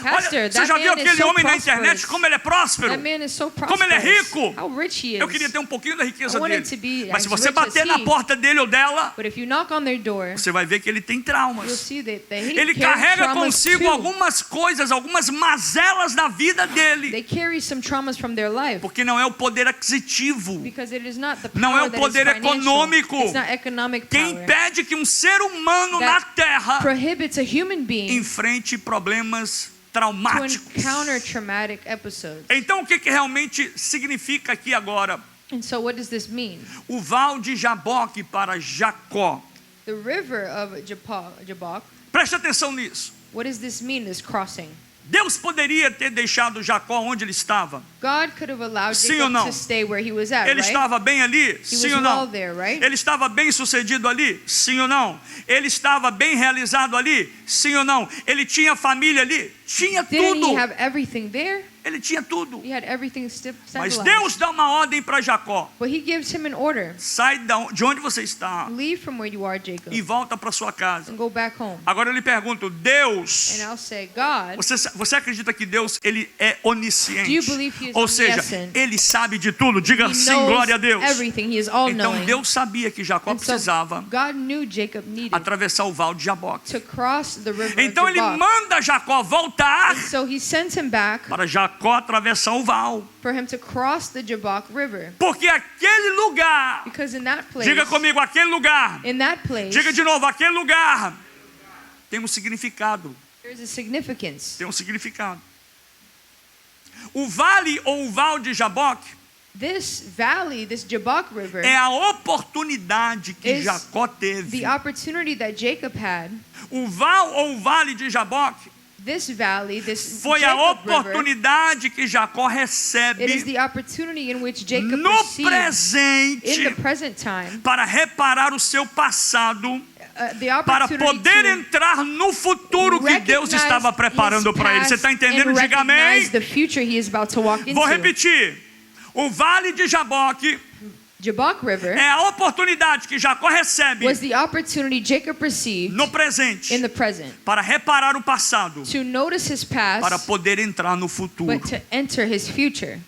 Olha, Pastor, você já that viu man is aquele so homem na prosperous. internet como ele é próspero? That man is so Como ele é prosperous. rico? How rich he is. Eu queria ter um pouquinho da riqueza I wanted dele. to be Mas se as você rich bater as na he. porta dele ou dela, But if you knock on their door, você vai ver que ele tem you'll traumas. see that they Ele carry carrega traumas consigo too. algumas coisas, algumas mazelas da vida dele. They carry some traumas from their life. Porque não é o poder aquisitivo. Because it is not the power Não é o that is poder financial. econômico. It's not economic Que power. impede que um ser humano na That terra prohibits a human being enfrente problemas to traumáticos. encounter traumatic episodes. Então o que realmente significa aqui agora? And so what does this mean? O val de Jaboque para Jacó. The river of Jabbok, Preste atenção nisso. what does this mean, this crossing? Deus poderia ter deixado Jacó onde ele estava. God could have allowed Sim ou Jacob não? to stay where he was at, Ele right? estava bem ali? He Sim was ou não? well there, right? Ele estava bem sucedido ali? Sim ou não? Ele estava bem realizado ali? Sim ou não? Ele tinha família ali? Tinha Didn't tudo. he have everything there? Ele tinha tudo. He had everything Mas stabilized. Deus dá uma ordem para Jacó. But he gives him an order. Sai de onde você está Leave from where you are, Jacob, e volta para sua casa. and go back home. Agora eu lhe pergunto, Deus, And I'll say, God, você acredita que Deus ele é do you onisciente? believe he is Ou seja, omniscient? ele sabe de tudo. Diga He sim, knows glória a Deus. everything. He is Então all-knowing. Deus sabia que Jacó And so precisava God knew Jacob needed atravessar o val de Jaboque. to cross the river Então of ele Jabbok. manda Jacó voltar And so he sends him back para Jacó atravessar o val. for him to cross the Jabbok River. Porque aquele lugar, Because in that place, diga comigo, aquele lugar, in that place, diga de novo, aquele lugar tem um significado. there's a significance. Tem um significado. O vale ou o val de Jaboque This valley, this Jabbok River, é a oportunidade que Is Jacó teve. the opportunity that Jacob had. O val ou o vale de Jaboque This valley, this foi a Jacob River, oportunidade que Jacó it is recebe the opportunity in which Jacob no received in presente the present time, para reparar o seu passado, the para opportunity poder to entrar no futuro que Deus recognize estava preparando his para ele. Você past está entendendo? and Diga amém. recognize the future he is about to walk into. Vou repetir. O vale de Jaboque Jabbok River é a oportunidade que Jacó recebe was the opportunity Jacob received no presente in the present para reparar o passado, to notice his para past, poder entrar no futuro. but to enter his future.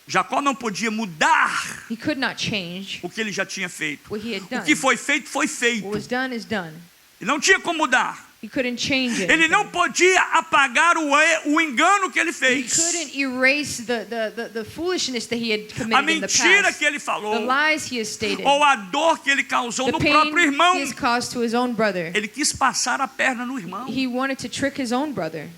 Jacó não podia mudar He could not change o que ele já tinha feito. what he had O done. que foi feito, foi feito. What was done is done. Ele não tinha como mudar. He couldn't change it. Ele não podia apagar o engano que ele He fez. couldn't erase the foolishness that he had A committed in the mentira past. que ele The falou. lies he has stated. Ou a dor que ele causou The no pain próprio irmão. he has caused to his own brother. Ele quis passar a perna no irmão. He wanted to trick his own brother.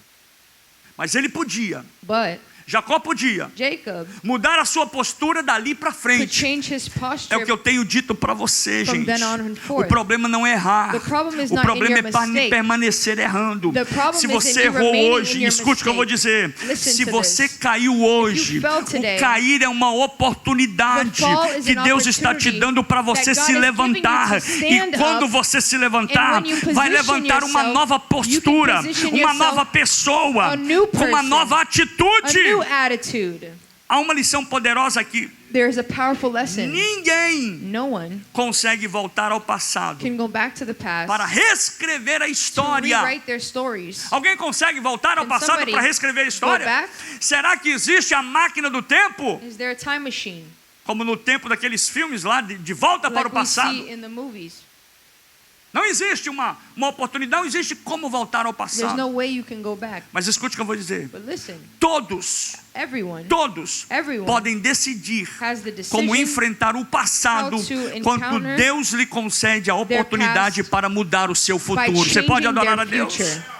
Mas ele podia. But Jacó podia Jacob mudar a sua postura dali para could frente. change his É posture o que eu tenho dito para você, from gente. then on O forth. problema não é errar. The problem is O not problema in é your mistake. permanecer errando. The problem Se is você in you errou remaining hoje, in your escute o que eu vou dizer. Listen Se to você this. caiu hoje, fell today, o cair é uma oportunidade the fall is que an Deus está te opportunity dando para você that God se is giving you levantar. to stand E quando up, você se levantar, and when you vai position levantar uma yourself, nova you can postura, position uma yourself nova pessoa, a new com uma person, nova a atitude. new attitude. Há uma lição poderosa aqui. There's a powerful lesson. Ninguém No one consegue voltar ao passado can go back to the past para reescrever a to história. rewrite their stories. Alguém consegue voltar ao Can passado somebody para reescrever a história? go back? Será que existe a máquina do tempo? Is there a time machine Como no tempo daqueles filmes lá, de volta para o like we passado? see in the movies? Não existe uma oportunidade, não existe como voltar ao There's passado. no way you can go back. Mas escute o que eu vou dizer. But listen, Todos everyone podem decidir has the como decision enfrentar o passado how to quando encounter Deus lhe concede a oportunidade past para mudar o seu by futuro. Você pode changing adorar a their Deus? future.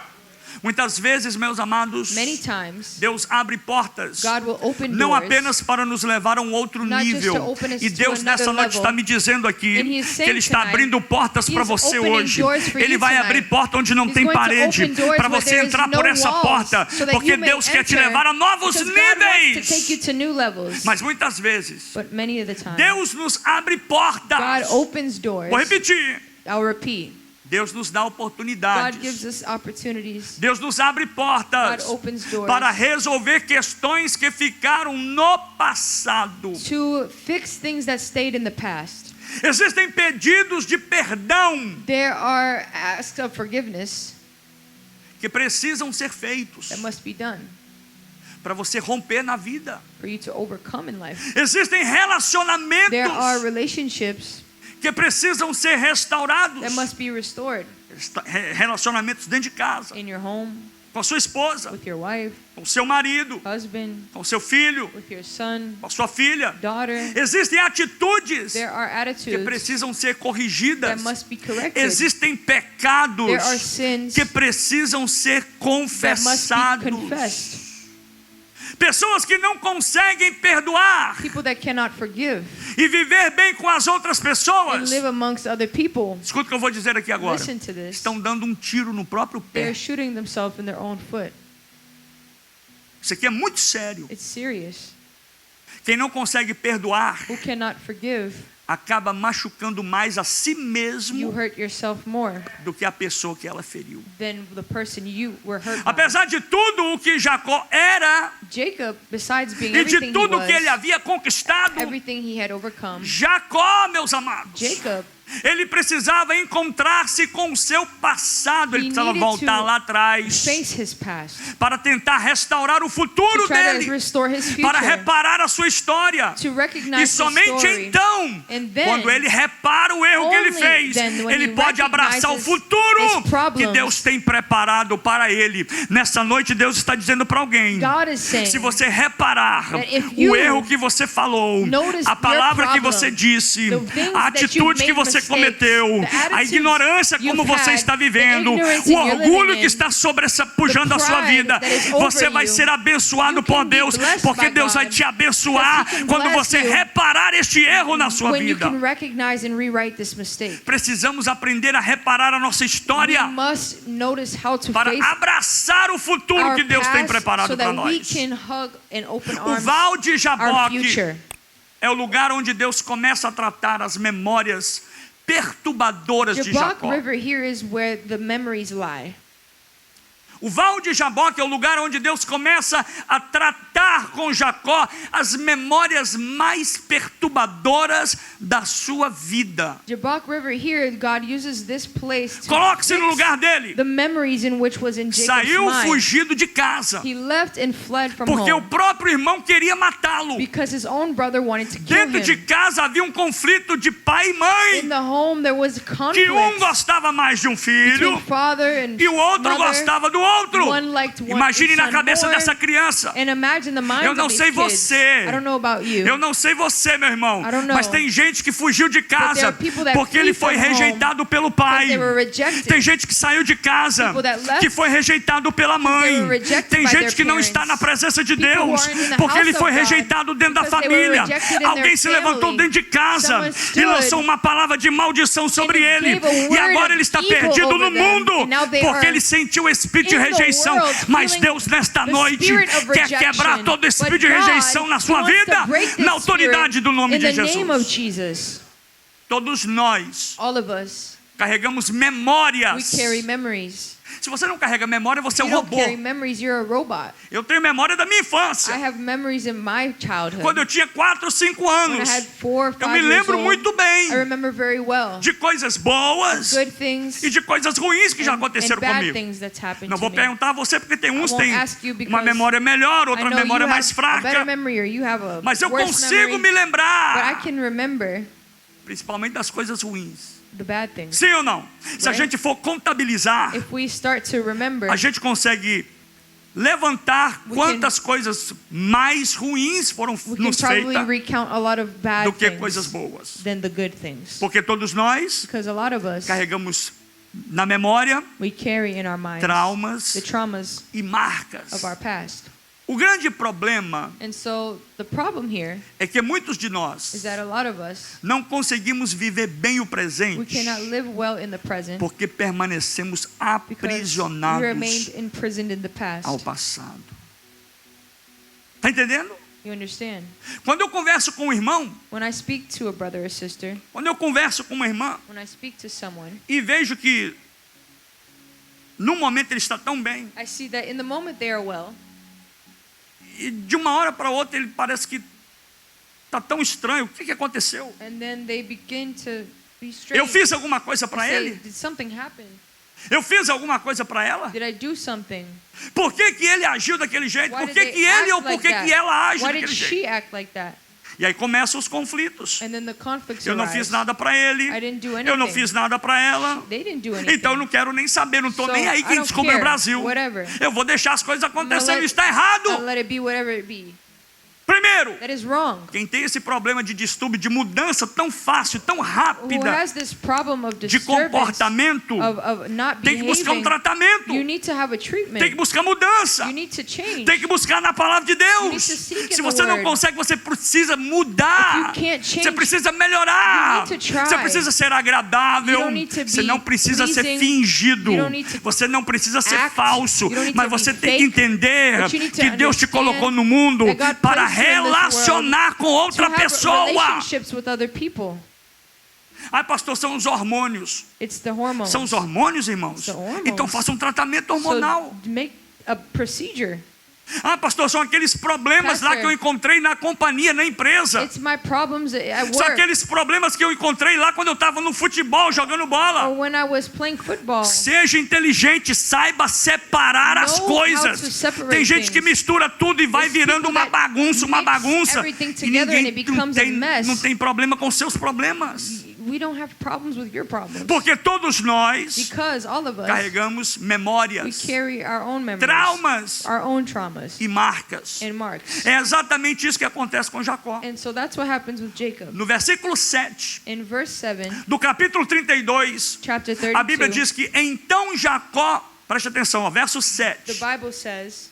Muitas vezes, meus amados, Many times, Deus abre portas, God will open não doors, apenas para nos levar a um outro not just nível. to open us E to Deus another nessa noite level. está me dizendo aqui And He is que saying Ele está tonight, abrindo portas He para is você opening hoje. doors for Ele you vai tonight. abrir porta onde não He's tem going to parede, open doors para where você there is entrar no por essa walls, porta, so that porque you may Deus quer te enter, levar a novos because God wants to níveis. take you to new levels. Mas muitas vezes, But many of the time, Deus nos abre God portas. opens doors. Vou repetir. I'll repeat. Deus nos dá God oportunidades. gives us opportunities. Deus nos abre portas God opens doors para resolver questões que ficaram no passado. to fix things that stayed in the past. Existem pedidos de perdão There are asks of forgiveness que precisam ser feitos that must be done para você romper na vida. for you to overcome in life. Existem relacionamentos There are relationships que precisam ser restaurados. that must be restored Relacionamentos dentro de casa, in your home, com a sua esposa, with your wife, com o seu marido, husband, com o seu filho, with your son, com a sua filha. daughter. Existem atitudes There are que attitudes precisam ser that corrigidas. must be corrected. Existem pecados There are sins que precisam ser that must be confessados. confessed. Pessoas que não conseguem perdoar People that cannot forgive e viver bem com as outras and pessoas. live amongst other people. Escuta o que eu vou dizer aqui agora. Listen to this. Estão dando um tiro no próprio They're pé. shooting themselves in their own foot. Isso aqui é muito sério. It's serious. Quem não consegue perdoar Who cannot forgive, acaba machucando mais a si you mesmo hurt yourself more do que a pessoa que ela feriu. than the person you were hurt by. Apesar de tudo o que Jacó era Jacob, besides being e de everything he tudo que ele was, havia conquistado, everything he had overcome, Jacó, meus amados, Jacob, ele precisava encontrar-se com o seu passado. Ele He precisava needed voltar to lá atrás face his past, para tentar restaurar o futuro to try to dele, restore his para future, reparar a sua história. to E recognize his somente story. então, And then, quando ele repara o erro que ele only fez, then, when ele he pode abraçar o recognizes futuro his que problems. Deus tem preparado para ele. Nessa noite, Deus está dizendo para alguém: God is saying, se você reparar that if o you erro que você falou, notice a palavra your que problem, você disse, the things a that you atitude que made você mistakes, cometeu, the a attitudes ignorância como you've você had, está the vivendo, ignorance o you're orgulho living que in, está pujando a sua pride vida, that is over você vai you, ser abençoado you por can be Deus, blessed porque by Deus vai God, te abençoar because He can quando bless você you reparar este erro na sua when you vida. can recognize and rewrite this mistake. Precisamos aprender a reparar a nossa We história must notice how to para face abraçar o futuro our que Deus tem past preparado so para that we nós. can hug and open O arms Val de our Jaboque future. é o lugar onde Deus começa a tratar as memórias perturbadoras de Jabbok Jacó. River here is where the memories lie. O Val de Jaboque é o lugar onde Deus começa a tratar com Jacó as memórias mais perturbadoras da sua vida. Jabbok River here, God uses this place to Coloque-se no fix lugar dele. the memories in which was in Jacob's Saiu mind. fugido de casa, He left and fled from porque o home próprio irmão queria matá-lo. because his own brother wanted to kill Dentro de him. casa havia um conflito de pai e mãe, In the home there was conflict que um gostava mais de um filho between father and e o outro mother. gostava do outro. One liked one Imagine na son cabeça more. dessa criança. And imagine the minds Eu não of sei these kids. você. I don't know about you. Eu não sei você, meu irmão, I don't know. mas tem gente que fugiu de there casa are people that porque ele foi flee from home rejeitado pelo pai. they were rejected. Tem gente que saiu de casa People that left que foi rejeitado pela mãe. they were rejected Tem by gente their que não parents. está na presença de People who Deus aren't in the porque ele house foi of God rejeitado dentro da because they were família. rejected in Alguém their se levantou family. dentro de casa Someone e stood lançou uma palavra de maldição sobre and ele. gave a E word agora of ele está evil perdido over no them. mundo And now they porque are ele sentiu o espírito de in the rejeição. world Mas feeling Deus nesta the noite spirit of quer rejection. quebrar todo esse espírito de But God, rejeição na sua He wants vida to break this na autoridade spirit do nome in de the name of Jesus. Jesus. Todos nós All of us, carregamos we memórias carry memories Se você não carrega memória, você é um You don't robô. carry memories, you're a robot. Eu tenho memória da minha infância. I have memories in my childhood. Quando eu tinha 4 ou 5 When anos. I had 4 or 5 Eu me years lembro old, muito I bem remember very well de coisas boas good things e de coisas ruins que já and aconteceram bad comigo. things that's happened Não to vou me. perguntar a você, porque tem uns I won't têm ask you because uma memória melhor, I outra know memória you mais have a better fraca. memory or you have a Mas eu worse consigo memory, me but I lembrar, can remember principalmente das coisas ruins. the bad things. Sim ou não? Se a Right. gente for contabilizar, If we start to remember, a gente consegue levantar We quantas coisas mais ruins foram we can nos probably feitas recount a lot of do bad que coisas things boas. than the good things. Porque todos nós Because a lot of us, carregamos na memória we carry in our minds traumas the traumas e marcas. of our past. O grande problema And so the problem here é que muitos de is nós that a lot of us, não conseguimos viver bem o we presente cannot live well in the present porque permanecemos because we aprisionados remained imprisoned in the past. ao passado. Está entendendo? You understand? Quando eu converso com um irmão, When I speak to a brother or sister, quando eu converso com uma irmã when I speak to someone, e vejo que num momento ele está tão bem I see that in the moment they are well, e de uma hora para outra ele parece que está tão estranho. O que aconteceu? and then they begin to be strange. Eu fiz alguma coisa They para say, ele? did something happen? Eu fiz alguma coisa para ela? Did I do something? Por que ele agiu daquele jeito? Why Por did que they ele act ou por like que that? ela age Why did daquele she jeito? act like that? E aí começam os conflitos. And then the conflicts Eu não arise. fiz nada para ele. I didn't do Eu não anything. fiz nada para ela. They didn't do anything. Então eu não quero nem saber, não estou So, nem aí I quem don't descobriu o care. Brasil. Whatever. Eu vou deixar as coisas I'm gonna acontecendo. let- Está errado. I'll let it be whatever it be. Primeiro, That is wrong. quem tem esse problema de distúrbio, de mudança tão fácil, tão Who rápida has this problem of de disturbance comportamento, of not tem que buscar um behaving, tratamento. you need to have a Tem que treatment. buscar mudança. You need to change. Tem que buscar na palavra de Deus. You need to seek in Se the você não word. consegue, você precisa mudar. If you can't change, Você precisa melhorar. you need to try. Você precisa ser agradável. You don't need to Você be não precisa ser pleasing. fingido. You don't need to Você não precisa ser act. falso. You don't need Mas to be você tem que fake. entender But you need to que Deus te understand colocou no mundo that God para placed you in this relacionar com to outra have pessoa. relationships with other people. Ai, pastor, são os hormônios. It's the hormones. São os hormônios, irmãos? São hormones. Então faça um tratamento hormonal. So make a procedure. Ah, pastor, são aqueles problemas lá Pastor. que eu encontrei na companhia, na empresa. It's my problems at São work. aqueles problemas que eu encontrei lá quando eu estava no futebol, jogando Or bola. when I was playing football. Seja inteligente, saiba separar as Know how coisas. to separate Tem gente que things. mistura tudo e vai There's virando people uma that bagunça, uma mix bagunça. everything E together and it ninguém becomes a mess. não tem problema com seus problemas. We don't have problems with your problems. Porque todos nós Because all of us, carregamos we memórias, carry our own memories, traumas our own traumas e marcas. and marks. É exatamente isso que acontece com Jacó. And so that's what happens with Jacob. No versículo 7 In verse 7, do capítulo 32, chapter a Bíblia 32, diz que então Jacó, preste atenção, ó, verso the 7. Bible says,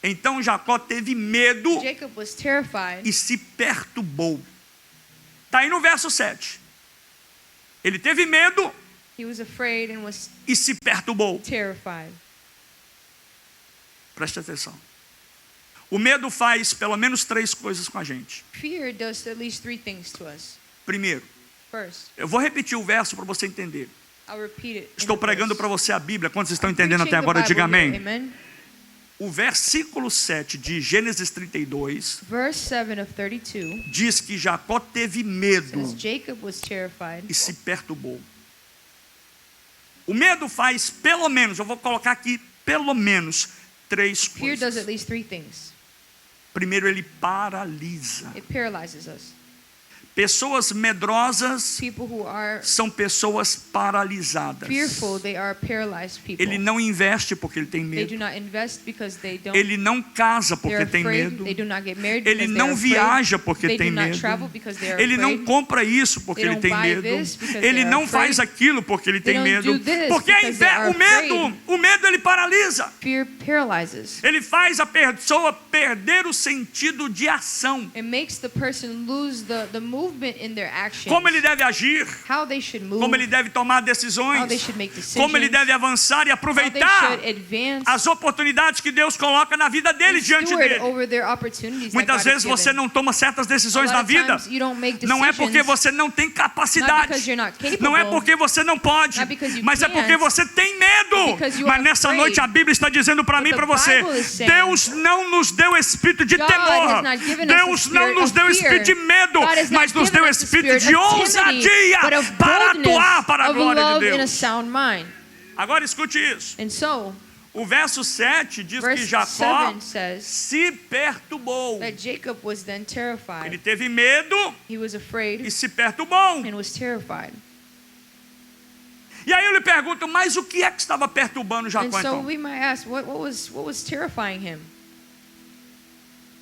Então Jacó teve medo Jacob was terrified e se perturbou. Está aí no verso 7. Ele teve medo he was afraid and was e se perturbou. terrified. Preste atenção. O medo faz pelo menos 3 coisas com a gente. Fear does at least 3 things to us. Primeiro, First, eu vou repetir o verso para você entender. I'll repeat it. in Estou the pregando verse. para você a Bíblia. Quantos estão I'm entendendo preaching até agora? the Diga Bible here. amém. Amen. O versículo 7 de Gênesis 32 Verse 7 of 32 diz que Jacó teve medo says Jacob was terrified e se perturbou. O medo faz pelo menos, eu vou colocar aqui pelo menos 3 Fear does coisas. at least 3 things. Primeiro, ele paralisa. It paralyzes us. Pessoas medrosas People who are são pessoas paralisadas. fearful, they are paralyzed people. Ele não investe porque ele tem They do medo. not invest because they don't. Ele não casa porque They're tem afraid. medo. They do not get married Ele because não they are afraid. viaja porque They tem do not medo. travel because they are Ele não afraid. compra isso porque They ele don't tem buy medo. this because Ele they are não faz afraid. aquilo porque ele They tem don't medo. do this Porque because they are o medo ele paralisa. Fear paralyzes. Ele faz a pessoa perder o sentido de ação. It makes the person lose the movement in their actions. Como ele deve agir, How they should move. como ele deve tomar How they decisões, should make decisions. como ele deve avançar e How they aproveitar should advance. as oportunidades que Deus coloca na vida dele And diante steward dele. over their opportunities that Muitas God vezes has você given. não toma certas A decisões lot na of vida. times you don't make Não é porque decisions, você não tem not capacidade. because you're not capable, Não é porque você não pode. not because you Mas é can't, porque você tem medo. because you Mas are nessa afraid. noite a Bíblia está dizendo para But mim e the para você: Bible is saying, Deus não nos deu espírito de God temor. has not given us Deus the não spirit nos of deu fear. espírito de medo, God has not mas nos given deu us the espírito spirit de of timidity, ousadia but of para boldness, atuar para a of glória love de in a Deus. sound mind. Agora escute isso. And so, O verso 7 diz que verse Jacó 7 says se perturbou. that Jacob was then Ele terrified. teve medo He was afraid e se perturbou. and was terrified. E aí eu lhe pergunto, mas o que é que estava perturbando And Jacó so então? we might ask, what was terrifying him?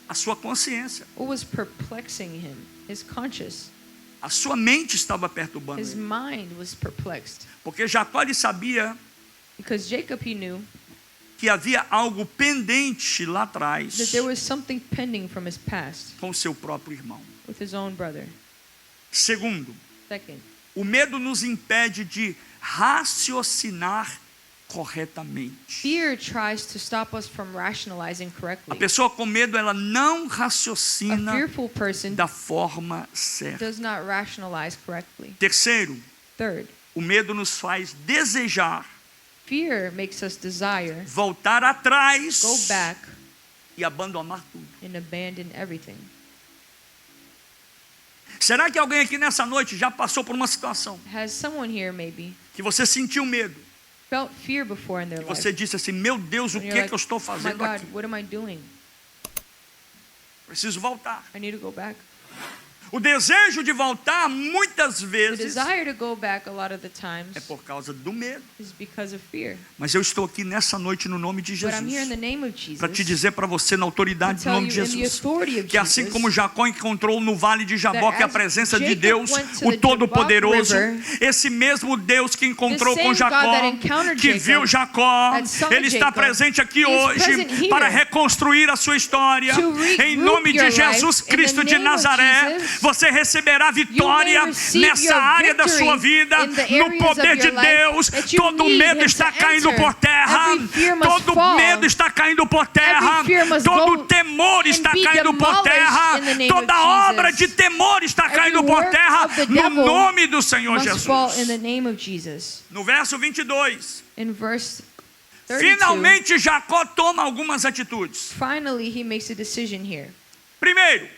A sua consciência. What was perplexing him? His conscience. A sua mente estava perturbando His ele. mind was perplexed. Porque Jacó ele sabia Because Jacob, he knew que havia algo pendente lá atrás that there was something pending from his past com seu próprio irmão. with his own brother. Segundo, Second, o medo nos impede de raciocinar corretamente. fear tries to stop us from rationalizing A correctly. pessoa com medo, ela não A raciocina fearful person da forma certa. does not rationalize correctly. Terceiro, Third, o medo nos faz desejar fear makes us desire, voltar atrás go back, e abandonar tudo. and abandon everything. Será que alguém aqui nessa noite já passou por uma situação Has someone here maybe que você sentiu medo? felt fear before in their E life? você disse assim, meu Deus, o And que you're é que eu estou my fazendo God, aqui? what am I doing? Preciso voltar. I need to go back. O desejo de voltar, muitas The vezes, desire to go back a lot of the é times por causa do medo. is because of fear. Mas eu estou aqui nessa noite no nome de But I'm here in the Jesus name of Jesus para te dizer para você na to autoridade do tell nome you de in the Jesus authority of que assim Jesus como Jacó encontrou no vale de Jabó that que a as presença de Jacob Deus, went to o the Todo-Poderoso, Jabbok River, esse mesmo Deus que encontrou the com same God Jacó, that encountered que Jacob, viu Jacó, that saw ele está Jacob, presente aqui is hoje present here para reconstruir a sua história. to regroup Em nome de your Jesus life, in the Cristo de name of Nazaré, Jesus, você receberá vitória receive nessa your área da victory sua vida, in the no areas poder of de your life Deus. that you Todo need medo Him está to caindo enter. por terra, Every fear must todo fall. medo está caindo por terra, Every fear must todo go temor and está be caindo por demolished terra, in the name toda of obra Jesus. de temor está Every caindo por work terra, of the no devil nome do Senhor must fall in Jesus. the name of Jesus. No verso 22, In verse 32, finalmente Jacó toma algumas atitudes. finally he makes a decision here. Primeiro,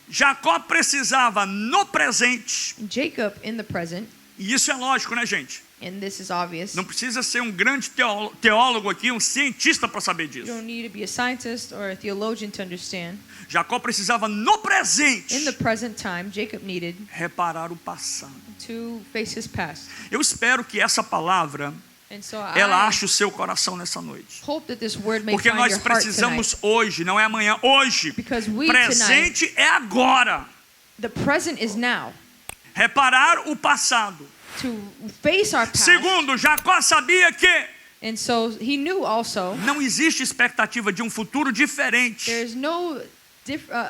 Jacó precisava no presente, Jacob in the present, e isso é lógico, né, gente? and this is obvious. Não precisa ser um grande teólogo aqui, um cientista para saber You disso. don't need to be a scientist or a theologian to understand. Jacó precisava no presente In the present time, Jacob needed reparar o passado. to face his past. Eu espero que essa palavra And so ela I ache o seu coração nessa noite. hope that this word may Porque find nós your heart precisamos tonight. hoje, não é amanhã, hoje. Because we Presente é agora. The present is now. Reparar o passado. To face our past. Segundo, Jacó sabia que And so he knew also não existe expectativa de um futuro diferente there's no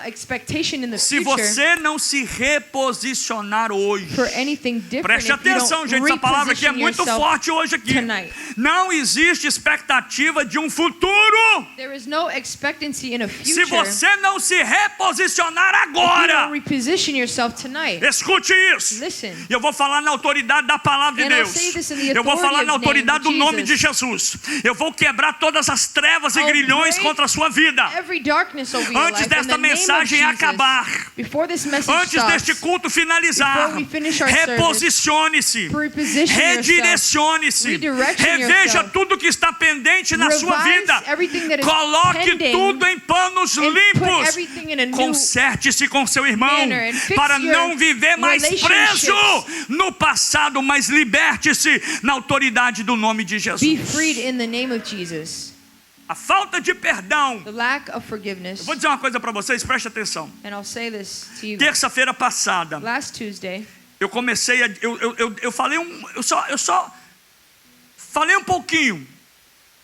expectation in the se future você não se reposicionar hoje. for anything different Preste if you atenção, don't gente, essa palavra aqui é reposition muito yourself forte hoje aqui. tonight. Não existe expectativa de um futuro There is no expectancy in a se future você não se reposicionar if you don't agora. reposition yourself tonight. Escute isso. Listen. Eu vou falar na autoridade da palavra de And I'll Deus. say this in the Eu vou falar authority na of autoridade do name of nome de Jesus. Eu vou quebrar todas as trevas e I'll grilhões break contra a sua vida. Every darkness over your Antes life in desta the name of mensagem Jesus. acabar, Before this message antes stops, deste culto finalizar, before we finish our reposicione-se, reposition redirecione-se, Redirection reveja yourself. tudo que está pendente na sua Revise vida, everything that is coloque pending tudo em panos and put limpos, everything in a new conserte-se com seu irmão, manner and fix para your não viver mais relationships. preso no passado, mas liberte-se na autoridade do nome de Be Jesus. freed in the name of Jesus. A falta de perdão. The lack of forgiveness. Eu vou dizer uma coisa para vocês, preste atenção. And I'll say this to you. Terça-feira passada, Last Tuesday, eu comecei a eu falei eu só falei um pouquinho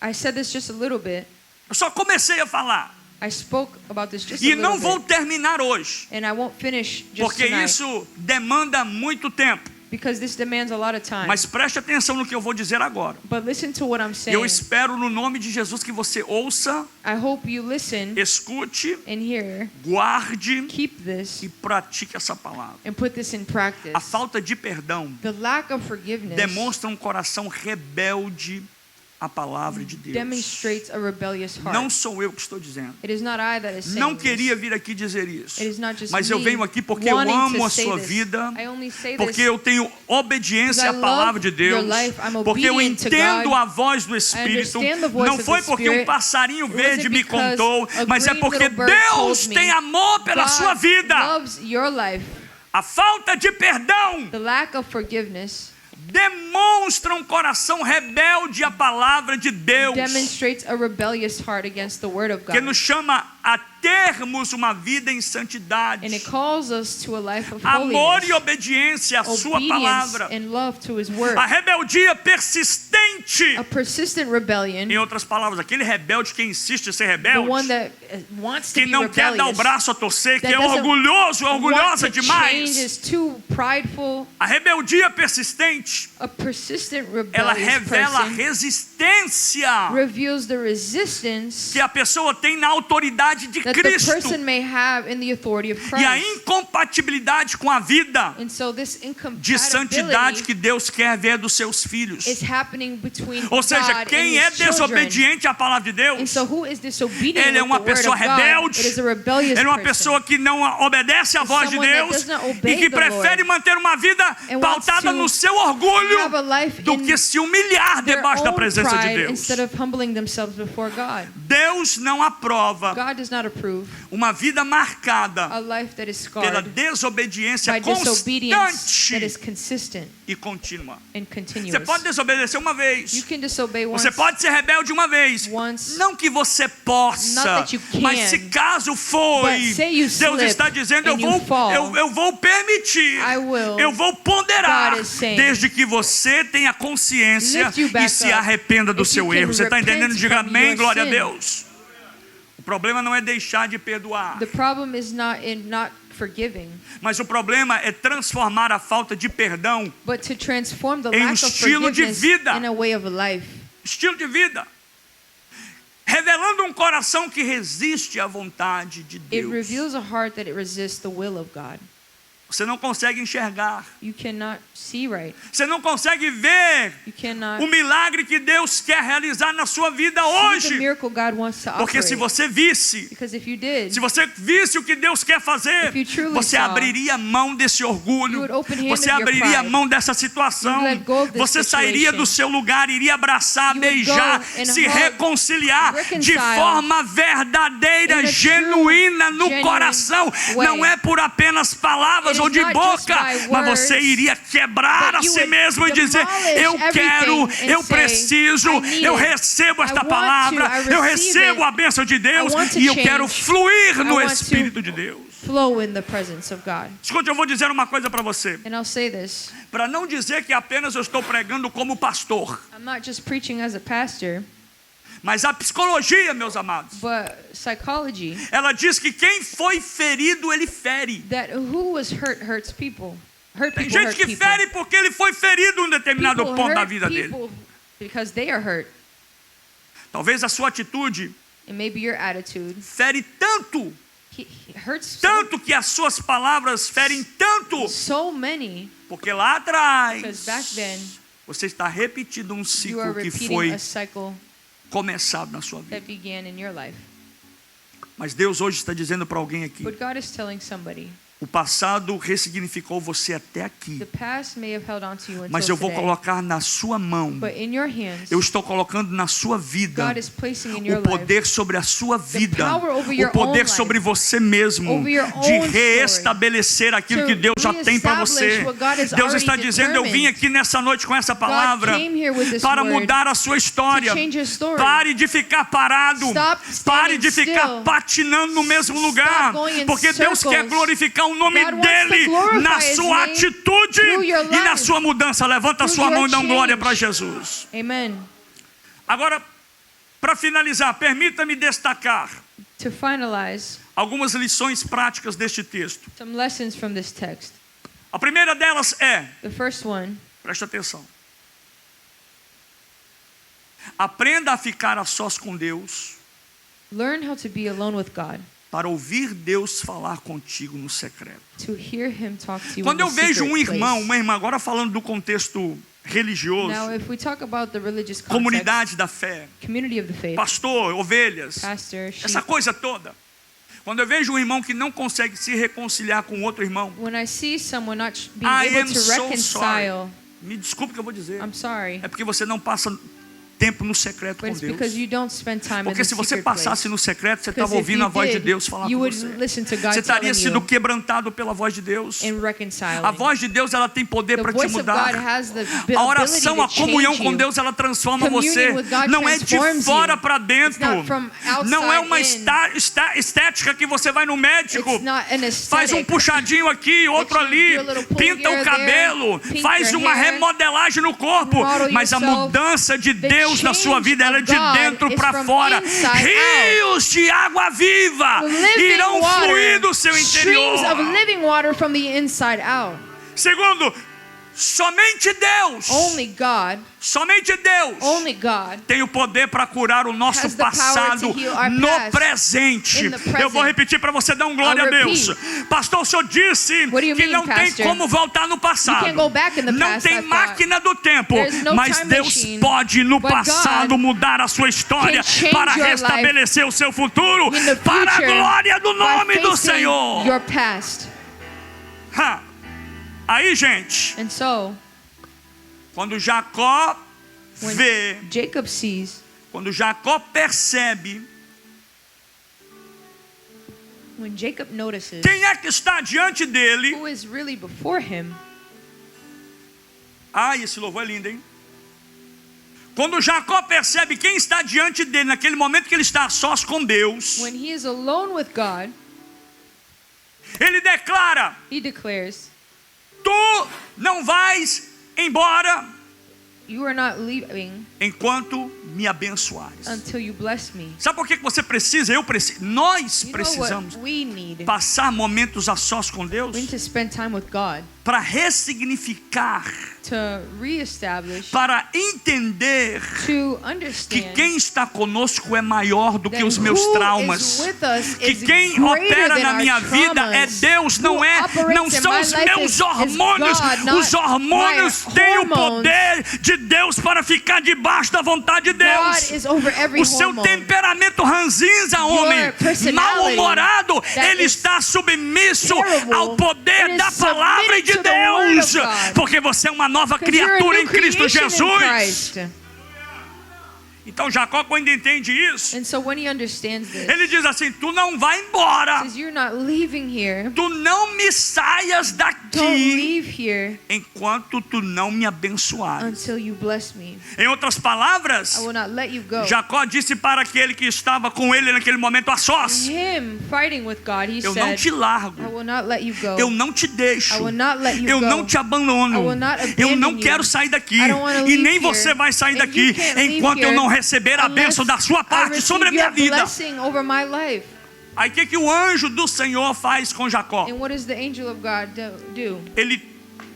I said this just a little bit Eu só comecei a falar. I spoke about this just a E little não vou bit, terminar hoje, and I won't finish just porque tonight isso demanda muito tempo. because this demands a lot of time. Mas preste atenção no que eu vou dizer agora. But listen to what I'm saying. Eu espero no nome de Jesus que você ouça, I hope you listen escute, and hear, guarde keep this, e pratique essa palavra. and put this in practice. A falta de perdão The lack of forgiveness demonstra um coração rebelde à palavra de Deus. demonstrates a rebellious heart. Não sou eu que estou dizendo. It is not I that is saying Não this. queria vir aqui dizer isso. It is not just Mas eu me venho aqui porque eu wanting amo to a say sua this. vida, I only say porque this eu tenho obediência à because I palavra de love your Deus, life. I'm porque eu obedient to entendo God. a voz do Espírito. understand the voice Não of foi the porque um Spirit. passarinho It verde wasn't me because contou, a mas é green porque little bird Deus told me. tem amor pela God sua vida. loves your life. A falta de perdão The lack of forgiveness demonstra um coração rebelde à palavra de Deus, demonstrates a rebellious heart against the word of que God. nos chama a termos uma vida em santidade, And it calls us to a life of amor e holiness, obediência à sua obedience palavra. and love to his word. A rebeldia persistente, A persistent rebellion, em outras palavras, aquele rebelde que insiste em ser the rebelde, one that wants to que be não quer dar o rebellious, braço a torcer, que that é doesn't orgulhoso, want orgulhosa to change, demais. is too prideful. A rebeldia persistente, A persistent ela rebellious revela a person resistência reveals the resistance que a pessoa tem na autoridade de that the Cristo person may have in the authority of e a Christ. incompatibilidade com a vida And so this de santidade incompatibility que Deus quer ver dos seus filhos. is happening between Ou seja, God quem and é his children. desobediente à palavra de And Deus, so who is disobedient ele é with uma the word pessoa of God? rebelde, It is a rebellious ele é uma person. pessoa que não obedece à voz de someone that Deus does not e obey que the prefere Lord manter uma vida and wants pautada to no seu orgulho have a life do in que se humilhar their debaixo da own presença de pride Deus. instead of humbling themselves before God. Deus não aprova God does not approve uma vida marcada a life that is pela scarred desobediência by disobedience that is constante consistent e contínua. and continuous. Você pode desobedecer uma You vez, can disobey once. você pode ser rebelde uma vez, Once. não que você possa, Not that you can, mas se caso foi, but say you Deus slip está dizendo, and you fall, eu vou permitir, I will. eu vou ponderar, God is saying, desde que você tenha consciência lift you back e se up. arrependa do If seu you can erro. Você está repent entendendo? Diga from amém, your glória a sin. Deus. O problema não é deixar de perdoar, The problem is not in not forgiving, mas o problema é transformar a falta de perdão but to transform the em lack of estilo de forgiveness vida. in a way of life. estilo de vida, revelando um coração que resiste à vontade de It Deus. reveals a heart that it resists the will of God. Você não consegue enxergar, You cannot see right. você não consegue ver You cannot o milagre que Deus quer realizar na sua vida see the hoje. miracle God wants to Porque se operate. você visse, Because if you did, se você visse o que Deus quer fazer, If you truly você saw, abriria mão desse you orgulho, would open-handed você your abriria pride. mão dessa situação, You'd let go of this você sairia situation. do seu lugar, iria abraçar, You would beijar, go and se hug, reconciliar de reconcile forma verdadeira, in a genuína no genuine coração. way. Não é por apenas palavras It ou is de not boca, just by mas você words, iria quebrar but a you si would mesmo e dizer: demolish eu quero, everything and eu say, preciso, I need eu it. recebo I esta want palavra, to, I eu receive recebo it. a bênção de Deus I want to e eu change. quero fluir no I want to Espírito de Deus. flow in the presence of God. Escute, eu vou dizer uma coisa para você, And I'll say this. para não dizer que apenas eu estou pregando como pastor, I'm not just preaching as a pastor, mas a psicologia, meus amados, but psychology, ela diz que quem foi ferido, ele fere. that who was hurt hurts people. Hurt Tem people gente hurt que people. fere porque ele foi ferido em um determinado People ponto da hurt vida dele. people because they are hurt. Talvez a sua atitude And maybe your attitude fere tanto, he hurts tanto que as suas palavras ferem tanto, so many, porque lá atrás because back then você está repetindo um you are ciclo que repeating foi a cycle começado na sua vida. that began in your life. Mas Deus hoje está dizendo para alguém aqui: But God is telling somebody, o passado ressignificou você até aqui, the past may have held on to you mas until eu vou today, colocar na sua mão, but in your hands, eu estou colocando na sua vida God is placing in your o poder sobre a sua vida, power over o your poder own sobre life, você mesmo, over your de own story, reestabelecer aquilo to que Deus já tem para você. reestablish what God has Deus está already dizendo: eu vim determined. aqui nessa noite com essa palavra came here with this para word mudar a sua história. to change your story. Pare de ficar parado, Stop pare standing de ficar still. patinando no mesmo lugar, going in porque Deus quer circles. glorificar o nome God wants to dele glorify na His sua name atitude through your e na life, sua mudança. Levanta a through sua mão your e dá glória change. para Jesus. Amen. Agora, Para finalizar, permita-me destacar To finalize, algumas lições práticas deste texto. some lessons from this text. A primeira delas é, The first one, presta atenção, aprenda a ficar a sós com Deus learn how to be alone with God, para ouvir Deus falar contigo no secreto. to hear Him talk to you Quando in eu the vejo secret um irmão, place. uma irmã, agora falando do contexto religioso, Now, if we talk about the religious context, comunidade da fé, community of the faith, pastor, ovelhas, pastor, sheep, essa coisa toda. Quando eu vejo um irmão que não consegue se reconciliar com outro irmão, when I see someone not being I able am to so reconcile, sorry. Me desculpe o que eu vou dizer. I'm sorry, É porque você não passa tempo no secreto but com it's Deus. because you don't spend time in Porque the se você secret passasse place. no secreto, você Because estava if ouvindo you a voz de did, Deus falar you com would você. listen to God Você estaria telling sendo you quebrantado pela voz de Deus. and reconciling. A voz de Deus, ela tem poder The para te voice of mudar. God has the A oração, a ability to comunhão change com you. Deus, ela transforma Communion você. with God Não é de transforms fora you. para dentro. It's not from outside Não é uma in. estética que você vai no médico. It's not an Faz um aesthetic. puxadinho aqui, outro you ali, do a little pull pinta here o or cabelo, there, faz paint uma your hair, remodelagem no corpo, model mas a yourself. mudança de The Deus na sua change vida, ela é of de God dentro is para from fora. inside Rios de água viva Living irão water, fluir do seu streams of interior. living water from the inside out. Segundo, somente Deus, somente Deus Only God tem o poder para curar o nosso has the power passado to heal our no past presente. in the present. Eu vou repetir para você dar glória a I'll Deus. repeat. Pastor, o senhor disse What do you que mean, não tem Pastor? como voltar no passado. can't go back in the Não past, tem I thought. máquina do tempo, There's no mas time Deus machine. pode no But passado God mudar a sua história can change para your restabelecer o seu futuro in the para a future glória do by nome do facing Senhor. your past. Ha. Aí, gente, And so, quando Jacó when vê, Jacob sees, quando Jacó percebe when Jacob notices quem é que está diante dele. who is really before him, Ai, esse louvor é lindo, hein? Quando Jacó percebe quem está diante dele, naquele momento que ele está a sós com Deus, when he is alone with God, ele declara: he declares, tu não vais embora "You are not leaving enquanto me abençoares. until you bless me." Sabe por que você precisa? Eu preciso. Nós You know precisamos what we need? passar momentos a sós com Deus We need to spend time with God para ressignificar, to reestablish, para entender to que understand quem está conosco é maior do que that os meus who traumas. is with us Que is quem greater opera than na our minha vida é traumas. Deus, não Who operates in são my os life meus is hormônios. God, not Os hormônios my têm o hormones. poder de Deus para ficar debaixo da vontade de God Deus. is over every O seu hormone. temperamento ranzinza, homem, personality mal-humorado, that ele is está submisso terrible, ao poder it da is palavra de submitted to the word Deus, of God. porque você é uma nova 'Cause you're a criatura new em Cristo creation in Jesus. Christ. Então Jacó, quando entende isso, And so when he understands this, ele diz assim: tu não vai embora, he says, "You're not leaving here. tu não me saias Don't daqui leave here enquanto tu não me abençoares. until you bless me. Em outras palavras, I will not let you go." Jacó disse para aquele que estava com ele naquele momento a sós: Him fighting with God, he eu não said, te "I largo, will not let you go. eu não te deixo, I will not let you eu go. não te abandono, I will not eu não abandon quero you. sair daqui, I don't wanna e leave nem here. você vai sair And daqui you can't leave enquanto eu here não receber a bênção da sua I parte receive sobre a minha your vida. blessing over my life." Aí o que o anjo do Senhor faz com Jacó? And what does the angel of God do? Ele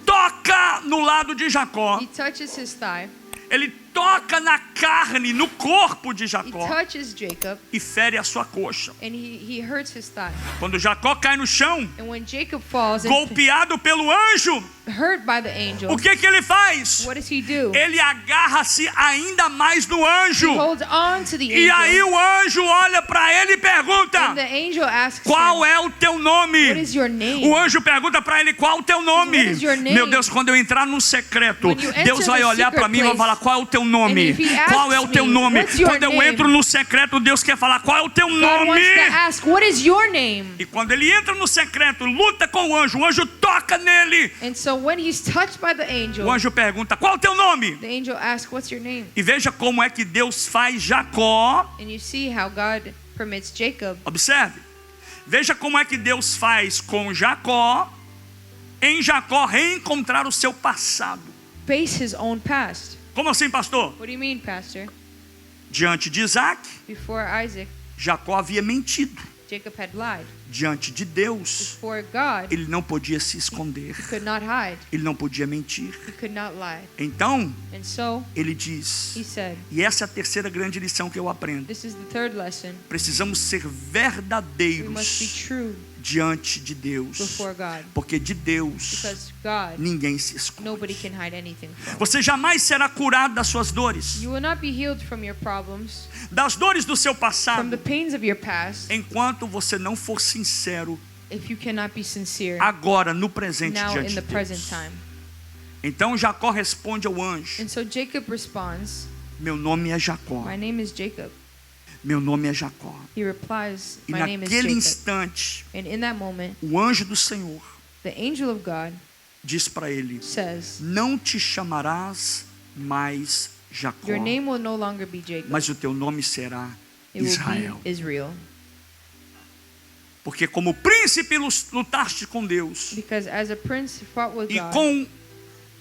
toca no lado de Jacó, He touches his thigh. ele toca na carne, no corpo de He Jacó touches Jacob, e fere a sua coxa. and he hurts his thigh. Quando Jacó cai no chão, And when Jacob falls and golpeado pelo anjo, hurt by the angel, o que ele faz? what does he do? Ele agarra-se ainda mais no anjo. He holds on to the E aí angel. o anjo olha para ele e And pergunta: the angel asks qual him, é o teu nome? "What is your name?" O anjo pergunta para ele: qual é o teu nome? What is your name? Meu Deus, quando eu entrar no secreto, When you enter Deus vai the olhar para secret mim e vai place, falar: qual é o teu nome? and if he Qual é o asks teu me, nome? "What's your Quando eu name?" entro no secreto, Deus quer falar: qual é o teu God nome? wants to ask, "What is your name?" E quando ele entra no secreto, luta com o anjo toca nele. And so when he's touched by the angel, O anjo pergunta: qual é o teu nome? the angel asks, "What's your name?" E veja como é que Deus faz Jacó. And you see how God permits Jacob. Observe. Veja como é que Deus faz com Jacó, em Jacó reencontrar o seu passado. Face his own past. Como assim, pastor? What do you mean, Pastor? Diante de Isaac, Before Isaac, Jacó havia mentido. Jacob had lied. Diante de Deus, Before God, ele não podia se esconder. he could not hide. Ele não podia mentir. He could not lie. Então, And so ele diz, he said, e essa é a terceira grande lição que eu aprendo. this is the third lesson. Precisamos ser We must be verdadeiros true diante de Deus. before God. Porque de Deus, Because God, ninguém se esconde. nobody can hide anything from. Você jamais será curado das suas dores, You will not be healed from your problems, das dores do seu from the passado, pains of your past, enquanto você não for sincero if you cannot be sincere agora, no presente, now diante in the de present Deus. time. Então Jacó responde ao anjo: And so Jacob responds, meu nome é Jacó. my name is Jacob. Meu nome é Jacó. He replies, E my name is naquele Jacob. instante, And in that moment, o anjo do Senhor the angel of God diz para ele: says, não te chamarás mais Jacó, your name will no longer be Jacob. mas o teu nome será It will Israel. be Israel. Porque como príncipe lutaste com Deus Because as a prince you fought with e God, com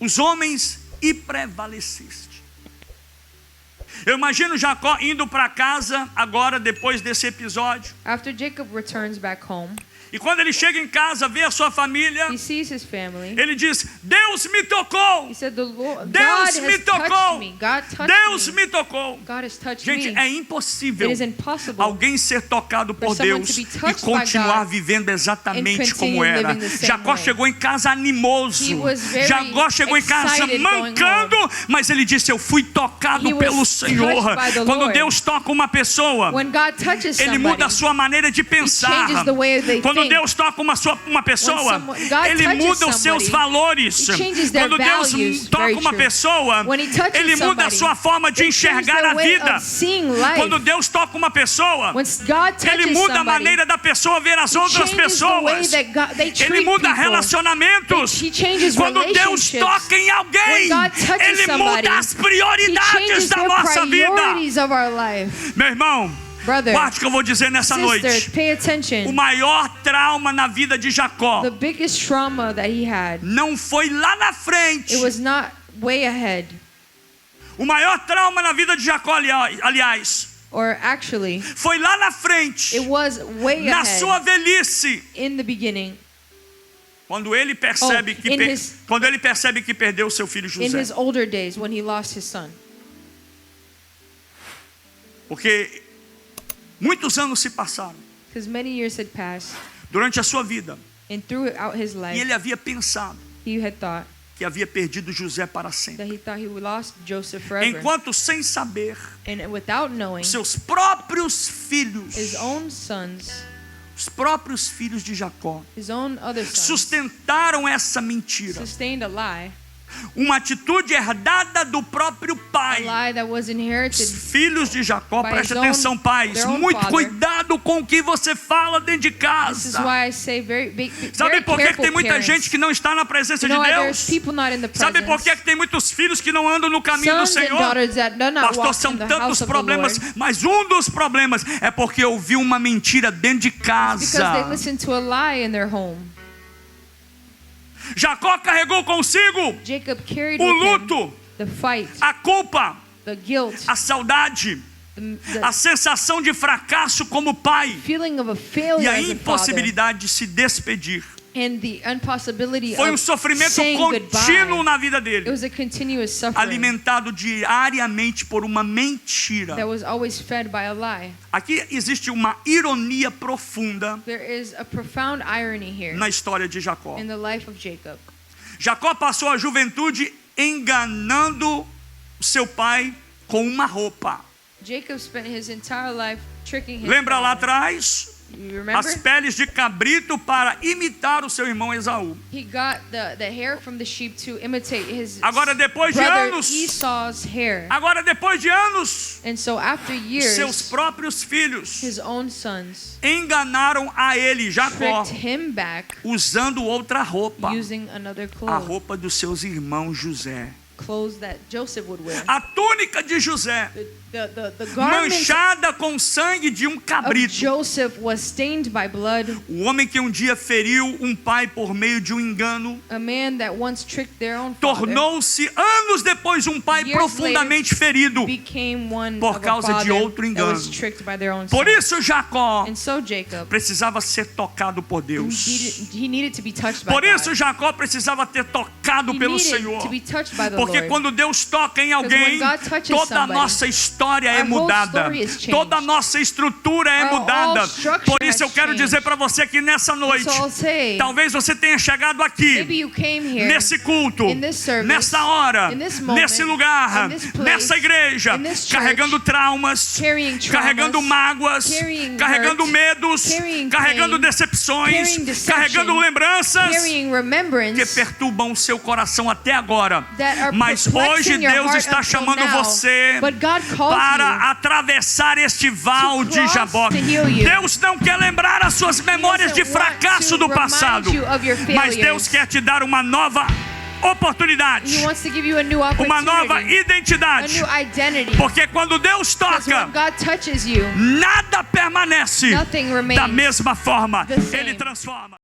os homens e prevaleceste. Eu imagino Jacó indo para casa agora, depois desse episódio. after Jacob returns back home, E quando ele chega em casa, vê a sua família, he sees his family. ele diz: Deus me tocou. He said, the Lord, Deus God me has tocou. touched me. God touched Deus me. me tocou. God has touched Gente, me. é impossível It is impossible alguém ser tocado por for someone Deus to be e touched continuar by God vivendo exatamente and como continue era. living the same Jacó way. chegou em casa animoso. He was very Jacó chegou em casa excited mancando, mas ele disse: eu fui tocado He was pelo Senhor. touched by the Quando Lord. Deus toca uma pessoa, When God touches ele somebody, muda a sua maneira de pensar. changes the way they Quando think. Deus toca uma pessoa, God ele touches muda os seus somebody, valores. He changes their Quando Deus values. toca Very uma true. pessoa, When He touches ele muda a somebody, sua forma de He changes enxergar their a way vida. of seeing life. Quando Deus toca uma pessoa, When God touches ele muda a somebody, maneira da pessoa ver as He outras changes the way pessoas. that God, they treat Ele muda people. relacionamentos. He changes Quando Deus relationships. toca em alguém, When God touches ele somebody, muda as He prioridades changes da the nossa vida. priorities of our life. Meu irmão, Brother, guarde o que eu vou dizer nessa sister, noite. pay O attention. maior trauma na vida de Jacó The biggest trauma that he had, não foi lá na frente. it was not way ahead. O maior trauma na vida de Jacó, aliás, Or actually, foi lá na frente, it was way na ahead sua velhice, in the beginning. quando ele percebe Oh, que quando ele percebe que perdeu o seu filho In José. his older days when he lost his son. Porque muitos anos se passaram Because many years had passed, durante a sua vida, and throughout his e life, ele havia pensado he had thought que havia perdido José para sempre. that he thought he lost Joseph forever. Enquanto, sem saber, And without knowing, seus próprios filhos, his own sons, os próprios filhos de Jacó, his own other sons, sustentaram essa mentira. sustained a lie. Uma atitude herdada do próprio A pai. lie that was inherited. Os filhos de Jacó, by preste his own- atenção, pais, their own muito father. cuidado com o que você fala dentro de This is casa. why I say very Sabe por que careful tem muita parents. gente que não está na presença You know de why Deus? there's people not in the Sabe por que presence? tem muitos filhos que não andam no caminho do Sons and Senhor? daughters that do not Pastor, walk são in the tantos house of the problemas, Lord. mas um dos problemas é porque ouviu uma mentira dentro de Because they casa. listen to a lie in their home. Jacó carregou consigo Jacob carried o with him luto, the fight, a culpa, the guilt, a saudade, a the sensação de fracasso como pai feeling of a e failure a as a father, impossibilidade de se despedir. and the impossibility Foi um of sofrimento saying contínuo goodbye. na vida It dele, was a continuous suffering alimentado diariamente por uma mentira. that was always fed by a lie. Aqui existe uma ironia profunda There is a profound irony here na história de Jacó. in the life of Jacob. Jacó passou a juventude enganando seu pai com uma roupa. Jacob spent his entire life tricking his Lembra lá father. atrás? You As remember? peles de cabrito para imitar o seu irmão Esaú. He got the hair from the sheep to imitate his Agora, depois de brother anos, Esau's hair. agora depois de anos, And so after seus years, próprios filhos his own sons enganaram a ele, Jacó, tricked him back usando outra roupa, using another a clothes, roupa dos seus irmãos José clothes that Joseph would wear. A túnica de José, The garment manchada com sangue de um of cabrito. Joseph was stained by blood. O homem que um dia feriu um pai por meio de um engano, A man that once tricked their own father tornou-se anos depois um pai Years profundamente ferido became one por of a causa de father outro that was engano. tricked by their own Por son. isso Jacó And so Jacob, precisava ser tocado por Deus. he needed to be touched by Por isso God. Jacó precisava ter tocado He pelo needed Senhor. to be touched by the Porque Lord. quando Deus toca em alguém, when God touches toda a somebody, nossa história é our whole mudada. story is changed. Toda a nossa estrutura é Our whole mudada. structure Por isso eu has quero changed. dizer para você que nessa noite, So I'll say, talvez você tenha chegado maybe aqui, you came here nesse culto, in this service, nessa hora, in this moment, nesse lugar, in this place, nessa igreja, in this church, carregando traumas, carrying traumas, carregando mágoas, carrying carregando hurt, medos, carrying carregando pain, decepções, carrying deception, carregando lembranças carrying que remembrance perturbam o seu coração até agora. that are Mas perplexing hoje your Deus heart está until chamando now. você But God calls para atravessar este val de cross Jaboque. to heal you. Deus não quer lembrar as suas memórias de doesn't want fracasso to do remind passado, you of your mas failures. Deus quer te dar uma nova oportunidade, He wants to give you a new opportunity, uma nova a identidade. new identity. Porque quando Deus Because when toca, God touches you, nada permanece nothing da remains mesma forma. the same. Ele transforma.